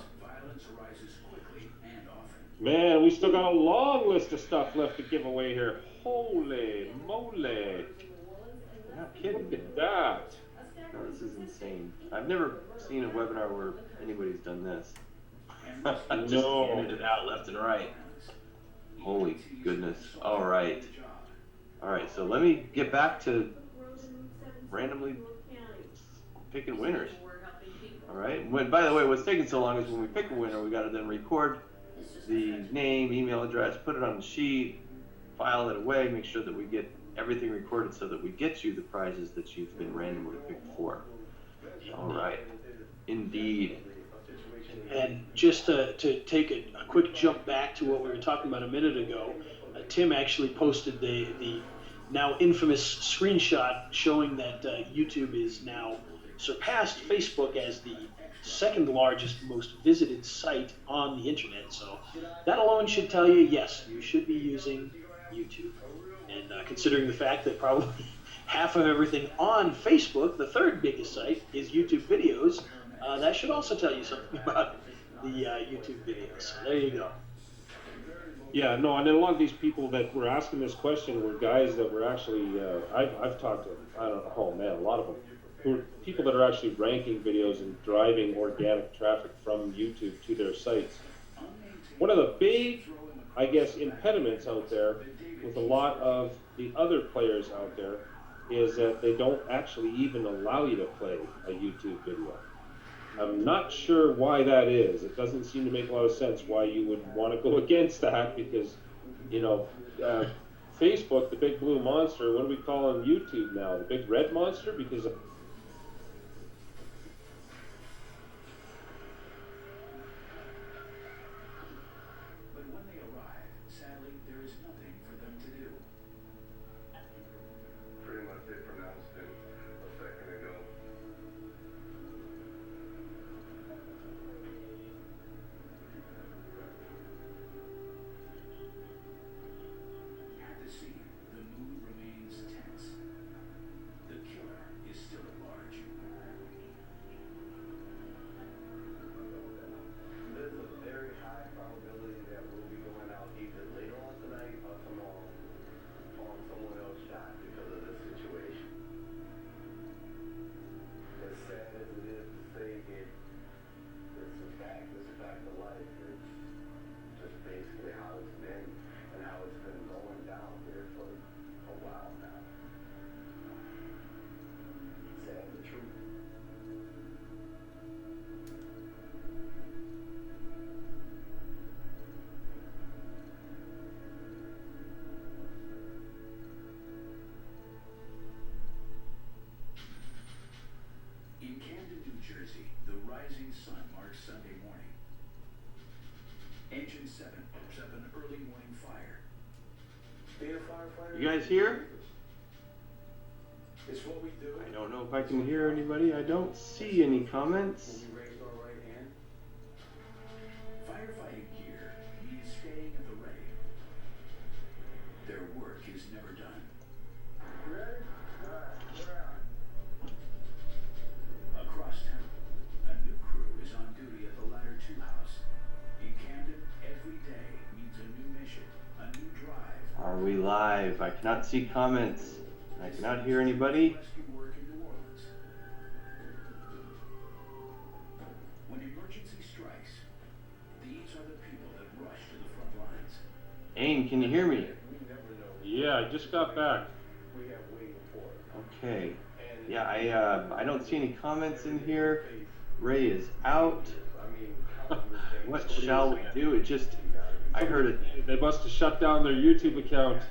Man, we still got a long list of stuff left to give away here. Holy moly. You're not kidding. Look at that. No, this is insane. I've never seen a webinar where anybody's done this. Just handed it out left and right. Holy goodness. All right, so let me get back to randomly picking winners. All right. By the way, what's taking so long is when we pick a winner, we got to then record the name, email address, put it on the sheet, file it away, make sure that we get everything recorded so that we get you the prizes that you've been randomly picked for. All right. Indeed. And just to take a quick jump back to what we were talking about a minute ago, Tim actually posted the now infamous screenshot showing that YouTube is now surpassed Facebook as the second largest, most visited site on the internet. So that alone should tell you, yes, you should be using YouTube. And considering the fact that probably half of everything on Facebook, the third biggest site, is YouTube videos, that should also tell you something about the YouTube videos. So there you go. Yeah, no, and then a lot of these people that were asking this question were guys that were actually, I've talked to, I don't know, oh man, a lot of them, who are people that are actually ranking videos and driving organic traffic from YouTube to their sites. One of the big, I guess, impediments out there with a lot of the other players out there is that they don't actually even allow you to play a YouTube video. I'm not sure why that is. It doesn't seem to make a lot of sense why you would want to go against that because, you know, Facebook, the big blue monster, what do we call on YouTube now? The big red monster? Because But when they arrive, sadly, there is nothing for them to do. Pretty much they pronounced it a second ago. In Camden, New Jersey, the rising sun marks Sunday morning. Engine 7 pumps up an early morning fire. Being a firefighter. You guys here? It's what we do. I don't know if I can hear anybody. I don't see any comments. We raised our right hand. Firefighting here means staying at the ready. Their work is never done. Ready? All right, we're on. Across town, a new crew is on duty at the Ladder 2 house. In Camden, every day means a new mission, a new drive. Are we live? I cannot see comments. I cannot hear anybody. Rescue work in New Orleans. When emergency strikes, these are the people that rush to the front lines. Ain, can you hear me? We never know. Yeah, I just got back. We have waiting for it. Okay. Yeah, I don't see any comments in here. Ray is out. I mean, What shall we do? It just, I heard it. They must have shut down their YouTube account.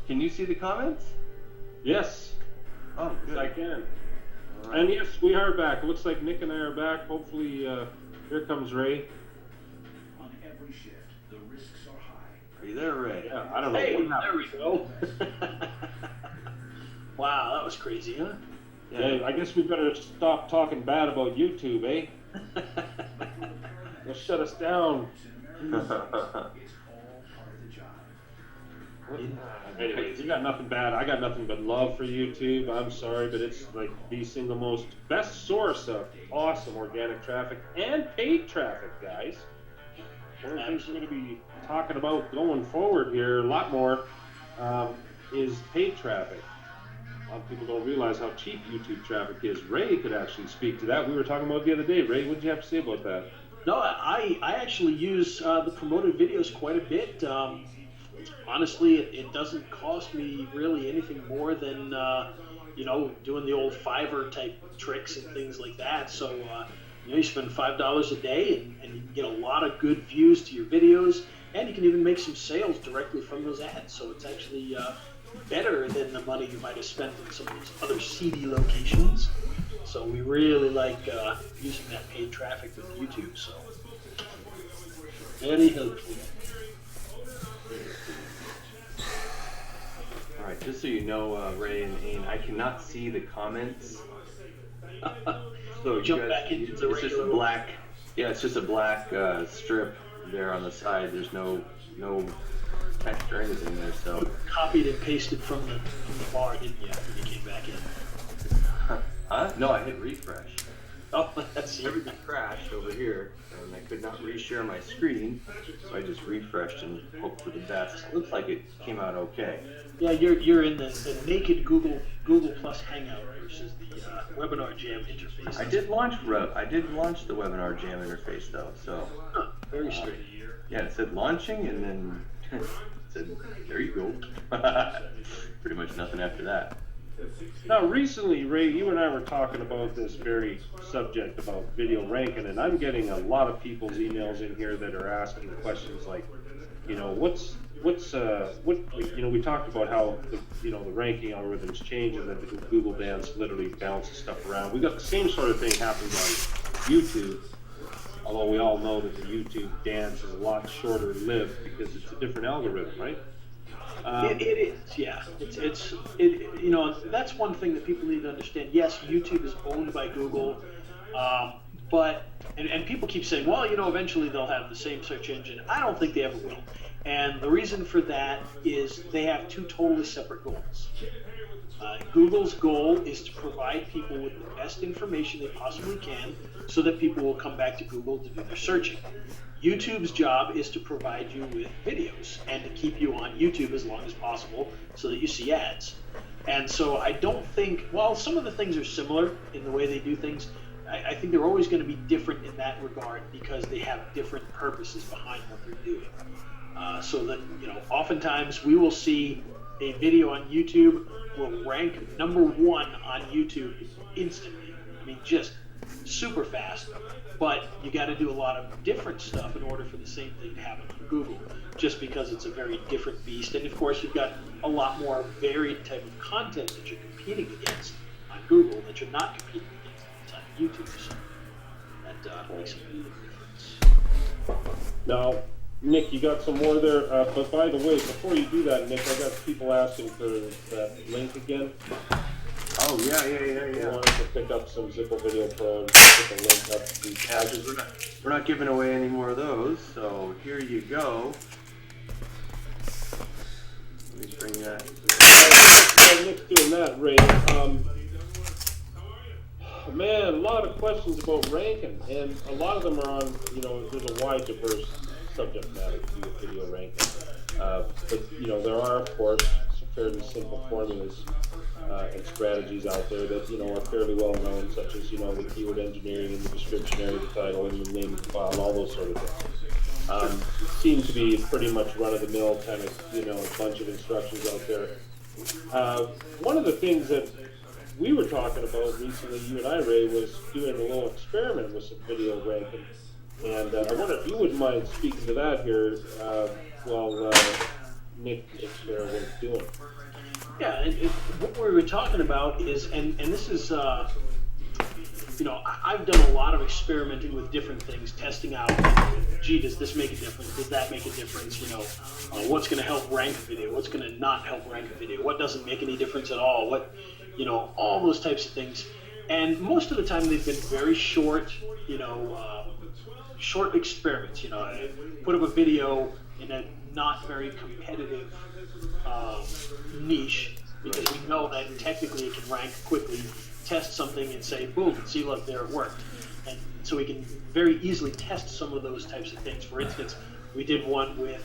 Can you see the comments? Yes, Oh, good. I can. All right. And yes, we are back. It looks like Nick and I are back. Hopefully, here comes Ray. On every shift, the risks are high. Are you there, Ray? Yeah, I don't know Hey, what there happened. we go. Wow, that was crazy, huh? Yeah, I guess we better stop talking bad about YouTube, eh? They'll shut us down. In American cities, it's all part of the job. Anyways, you got nothing bad. I got nothing but love for YouTube. I'm sorry, but it's like the single most best source of awesome organic traffic and paid traffic, guys. One of the things we're going to be talking about going forward here, a lot more, is paid traffic. A lot of people don't realize how cheap YouTube traffic is. Ray could actually speak to that. We were talking about it the other day. Ray, what did you have to say about that? No, I actually use the promoted videos quite a bit. Honestly, it doesn't cost me really anything more than doing the old Fiverr type tricks and things like that. So you spend $5 a day and you can get a lot of good views to your videos, and you can even make some sales directly from those ads. So it's actually better than the money you might have spent in some of those other seedy locations. So we really like using that paid traffic with YouTube. So very helpful. All right, just so you know, Ray and Ain, I cannot see the comments. So you Jump guys, back into the it's just regular black. Yeah, it's just a black strip there on the side. There's no text or anything there. So Copied and pasted from the bar, didn't you, after you came back in? huh? No, I hit refresh. Oh, that's Everything crashed over here, and I could not reshare my screen, so I just refreshed and hoped for the best. It looks like it came out okay. Yeah, you're in the naked Google Plus Hangout versus the Webinar Jam interface. I did launch the Webinar Jam interface though, so Huh, very straight. yeah, it said launching, and then it said there you go. Pretty much nothing after that. Now, recently, Ray, you and I were talking about this very subject about video ranking, and I'm getting a lot of people's emails in here that are asking questions like, we talked about how the ranking algorithms change and that the Google dance literally bounces stuff around. We got the same sort of thing happening on YouTube, although we all know that the YouTube dance is a lot shorter lived because it's a different algorithm, right? It is, yeah. It's that's one thing that people need to understand. Yes, YouTube is owned by Google, but people keep saying, well, eventually they'll have the same search engine. I don't think they ever will. And the reason for that is they have two totally separate goals. Google's goal is to provide people with the best information they possibly can so that people will come back to Google to do their searching. YouTube's job is to provide you with videos and to keep you on YouTube as long as possible so that you see ads. And so I don't think, while some of the things are similar in the way they do things, I think they're always going to be different in that regard because they have different purposes behind what they're doing. So that, oftentimes we will see a video on YouTube will rank number one on YouTube instantly. I mean, just super fast, but you got to do a lot of different stuff in order for the same thing to happen on Google, just because it's a very different beast. And of course, you've got a lot more varied type of content that you're competing against on Google that you're not competing against on YouTube. So that makes a big difference. Now, Nick, you got some more there, but by the way, before you do that, Nick, I got people asking for that link again. Oh, yeah. I wanted to pick up some Zippo Video Pro and put the link up to these pages. We're not giving away any more of those, so here you go. Let me bring that. While Nick's doing that, Ray, man, a lot of questions about ranking, and a lot of them are on, there's a wide, diverse subject matter to video ranking. But, there are, of course, some fairly simple formulas and strategies out there that, are fairly well known, such as, the keyword engineering and the description area, the title, and the name of the file, all those sort of things. Seem to be pretty much run-of-the-mill kind of, a bunch of instructions out there. One of the things that we were talking about recently, you and I, Ray, was doing a little experiment with some video ranking. And I wonder if you wouldn't mind speaking to that here while Nick is there what he's doing. Yeah, and what we were talking about is, and this is, I've done a lot of experimenting with different things, testing out, gee, does this make a difference? Does that make a difference? What's going to help rank a video? What's going to not help rank a video? What doesn't make any difference at all? What, all those types of things. And most of the time they've been very short, short experiments. I put up a video in a not very competitive niche, because we know that technically it can rank quickly, test something and say, boom, see, look, there it worked. And so we can very easily test some of those types of things. For instance, we did one with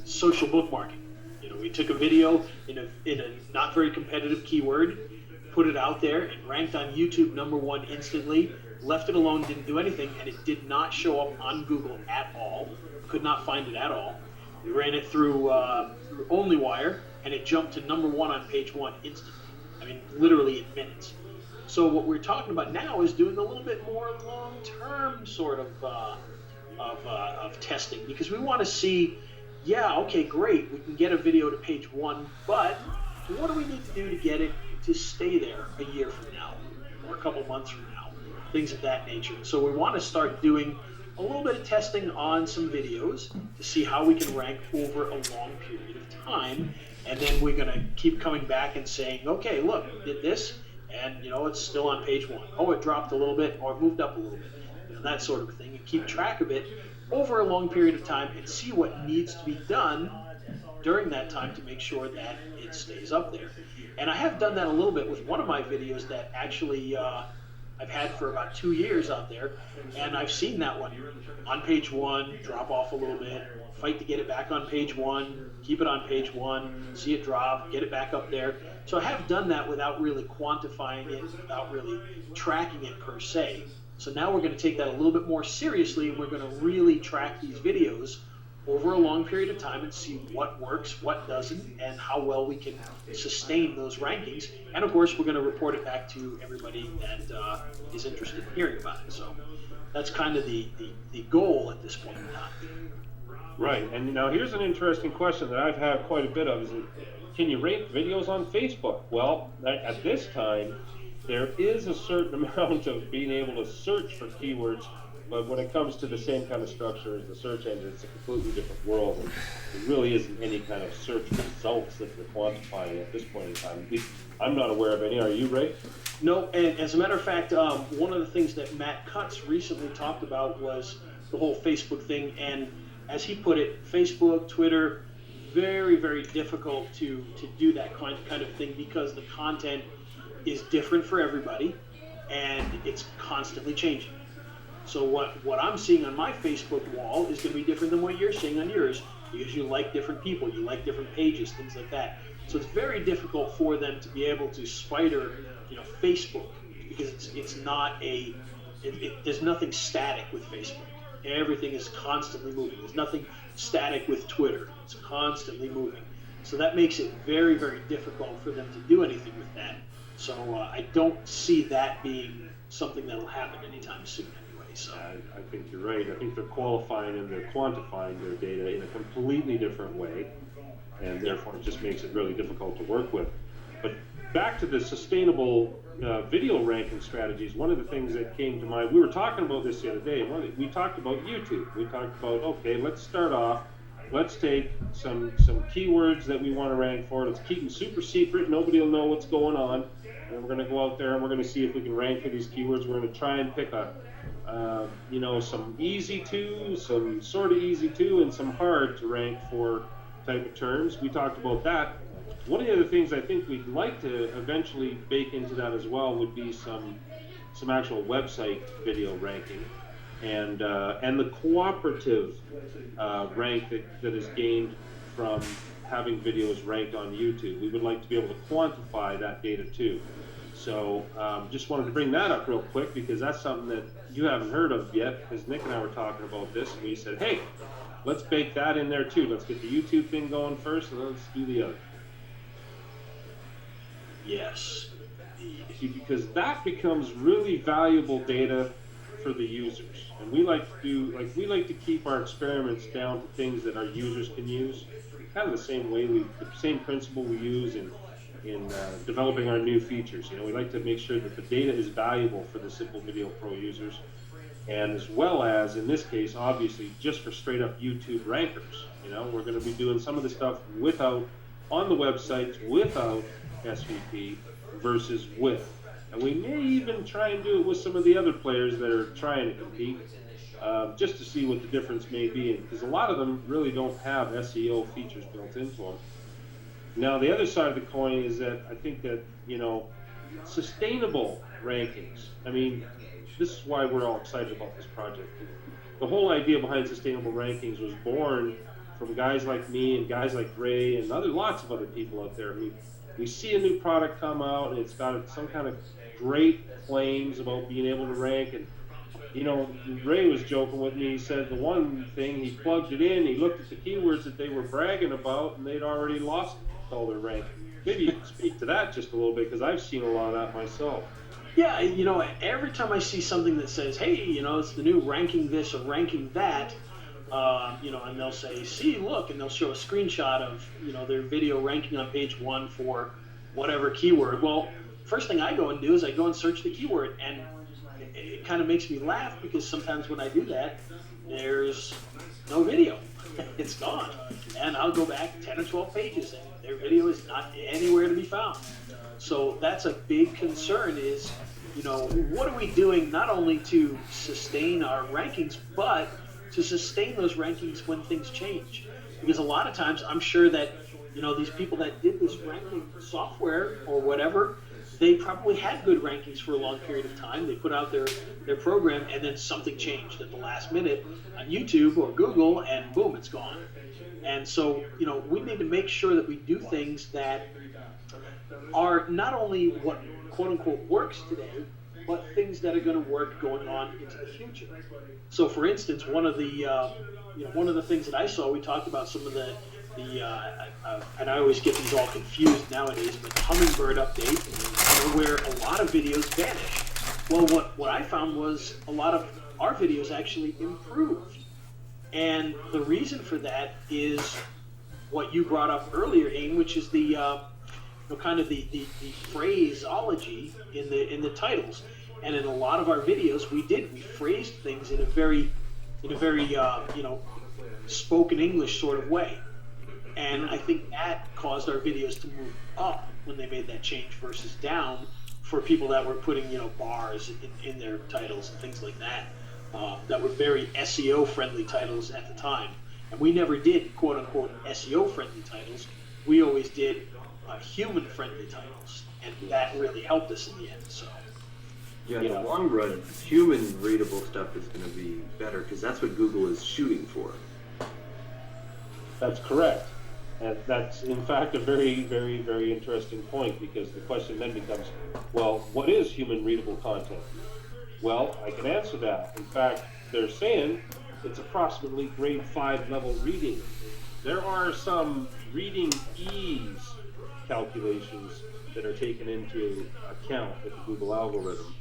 social bookmarking. We took a video in a not very competitive keyword, put it out there, and ranked on YouTube #1 instantly, left it alone, didn't do anything, and it did not show up on Google at all. Could not find it at all. We ran it through OnlyWire, and it jumped to #1 on page 1 instantly. I mean, literally in minutes. So what we're talking about now is doing a little bit more long-term sort of testing, because we want to see, yeah, okay, great, we can get a video to page 1, but what do we need to do to get it to stay there a year from now, or a couple months from now, things of that nature. So we want to start doing a little bit of testing on some videos to see how we can rank over a long period of time, and then we're going to keep coming back and saying, okay, look, did this, and it's still on page 1. Oh, it dropped a little bit, or it moved up a little bit, that sort of thing, and keep track of it over a long period of time and see what needs to be done during that time to make sure that it stays up there. And I have done that a little bit with one of my videos that actually I've had for about 2 years out there, and I've seen that one on page 1 drop off a little bit, fight to get it back on page 1, keep it on page 1, see it drop, get it back up there. So I have done that without really quantifying it, without really tracking it per se. So now we're going to take that a little bit more seriously, and we're going to really track these videos over a long period of time and see what works, what doesn't, and how well we can sustain those rankings. And of course, we're going to report it back to everybody that is interested in hearing about it. So that's kind of the goal at this point in time. Right, and now here's an interesting question that I've had quite a bit of, is can you rank videos on Facebook? Well, at this time, there is a certain amount of being able to search for keywords, but when it comes to the same kind of structure as the search engine, it's a completely different world, and there really isn't any kind of search results that we're quantifying at this point in time. I'm not aware of any. Are you, Ray? No, and as a matter of fact, one of the things that Matt Cutts recently talked about was the whole Facebook thing, and as he put it, Facebook, Twitter, very, very difficult to do that kind of thing, because the content is different for everybody, and it's constantly changing. So what I'm seeing on my Facebook wall is going to be different than what you're seeing on yours, because you like different people, you like different pages, things like that. So it's very difficult for them to be able to spider, Facebook, because it's not there's nothing static with Facebook. Everything is constantly moving. There's nothing static with Twitter. It's constantly moving. So that makes it very, very difficult for them to do anything with that. So I don't see that being something that'll happen anytime soon anyway. So I think you're right. I think they're qualifying and they're quantifying their data in a completely different way, and therefore it just makes it really difficult to work with. But back to the sustainable video ranking strategies, one of the things that came to mind, we were talking about this the other day, we talked about YouTube. We talked about, okay, let's start off, let's take some keywords that we want to rank for, let's keep them super secret, nobody will know what's going on, and we're going to go out there and we're going to see if we can rank for these keywords. We're going to try and pick some easy to, some sort of easy to, and some hard to rank for type of terms. We talked about that. One of the other things I think we'd like to eventually bake into that as well would be some actual website video ranking, and the cooperative rank that is gained from having videos ranked on YouTube. We would like to be able to quantify that data too. So just wanted to bring that up real quick because that's something that you haven't heard of yet, because Nick and I were talking about this and we said, hey, let's bake that in there too. Let's get the YouTube thing going first and let's do the other. yes, Because that becomes really valuable data for the users, and we like to keep our experiments down to things that our users can use. Kind of the same way the same principle we use in developing our new features. We like to make sure that the data is valuable for the Simple Video Pro users, and as well as in this case, obviously, just for straight up YouTube rankers. We're going to be doing some of the stuff on the websites without SVP versus with. And we may even try and do it with some of the other players that are trying to compete, just to see what the difference may be, because a lot of them really don't have SEO features built into them. Now, the other side of the coin is that I think that, sustainable rankings, this is why we're all excited about this project. The whole idea behind sustainable rankings was born from guys like me and guys like Ray and lots of other people out there. We see a new product come out and it's got some kind of great claims about being able to rank, and Ray was joking with me. He said the one thing, he plugged it in, he looked at the keywords that they were bragging about, and they'd already lost all their ranking. Maybe you can speak to that just a little bit, because I've seen a lot of that myself. yeah. Every time I see something that says, hey, it's the new ranking this or ranking that, and they'll say, see, look, and they'll show a screenshot of, their video ranking on page 1 for whatever keyword. Well, first thing I go and do is I go and search the keyword, and it kind of makes me laugh, because sometimes when I do that, there's no video. It's gone. And I'll go back 10 or 12 pages, and their video is not anywhere to be found. So that's a big concern is, what are we doing not only to sustain our rankings, but to sustain those rankings when things change? Because a lot of times I'm sure that, these people that did this ranking software or whatever, they probably had good rankings for a long period of time. They put out their program, and then something changed at the last minute on YouTube or Google, and boom, it's gone. And so, we need to make sure that we do things that are not only what quote unquote works today, but things that are going to work going on into the future. So, for instance, one of the things that I saw, we talked about some of the and I always get these all confused nowadays, but the Hummingbird update, where a lot of videos vanish. Well, what I found was a lot of our videos actually improved, and the reason for that is what you brought up earlier, Aim, which is the kind of the phraseology in the titles. And in a lot of our videos, we phrased things in a very spoken English sort of way. And I think that caused our videos to move up when they made that change versus down for people that were putting, bars in their titles and things like that, that were very SEO-friendly titles at the time. And we never did, quote-unquote, SEO-friendly titles. We always did human-friendly titles, and that really helped us in the end. So, yeah, in the long run, human-readable stuff is going to be better, because that's what Google is shooting for. That's correct. And that's, in fact, a very, very, very interesting point, because the question then becomes, well, what is human readable content? Well, I can answer that. In fact, they're saying it's approximately grade 5 level reading. there are some reading ease calculations that are taken into account with the Google algorithm.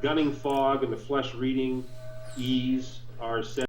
Gunning fog and the flesh reading ease are set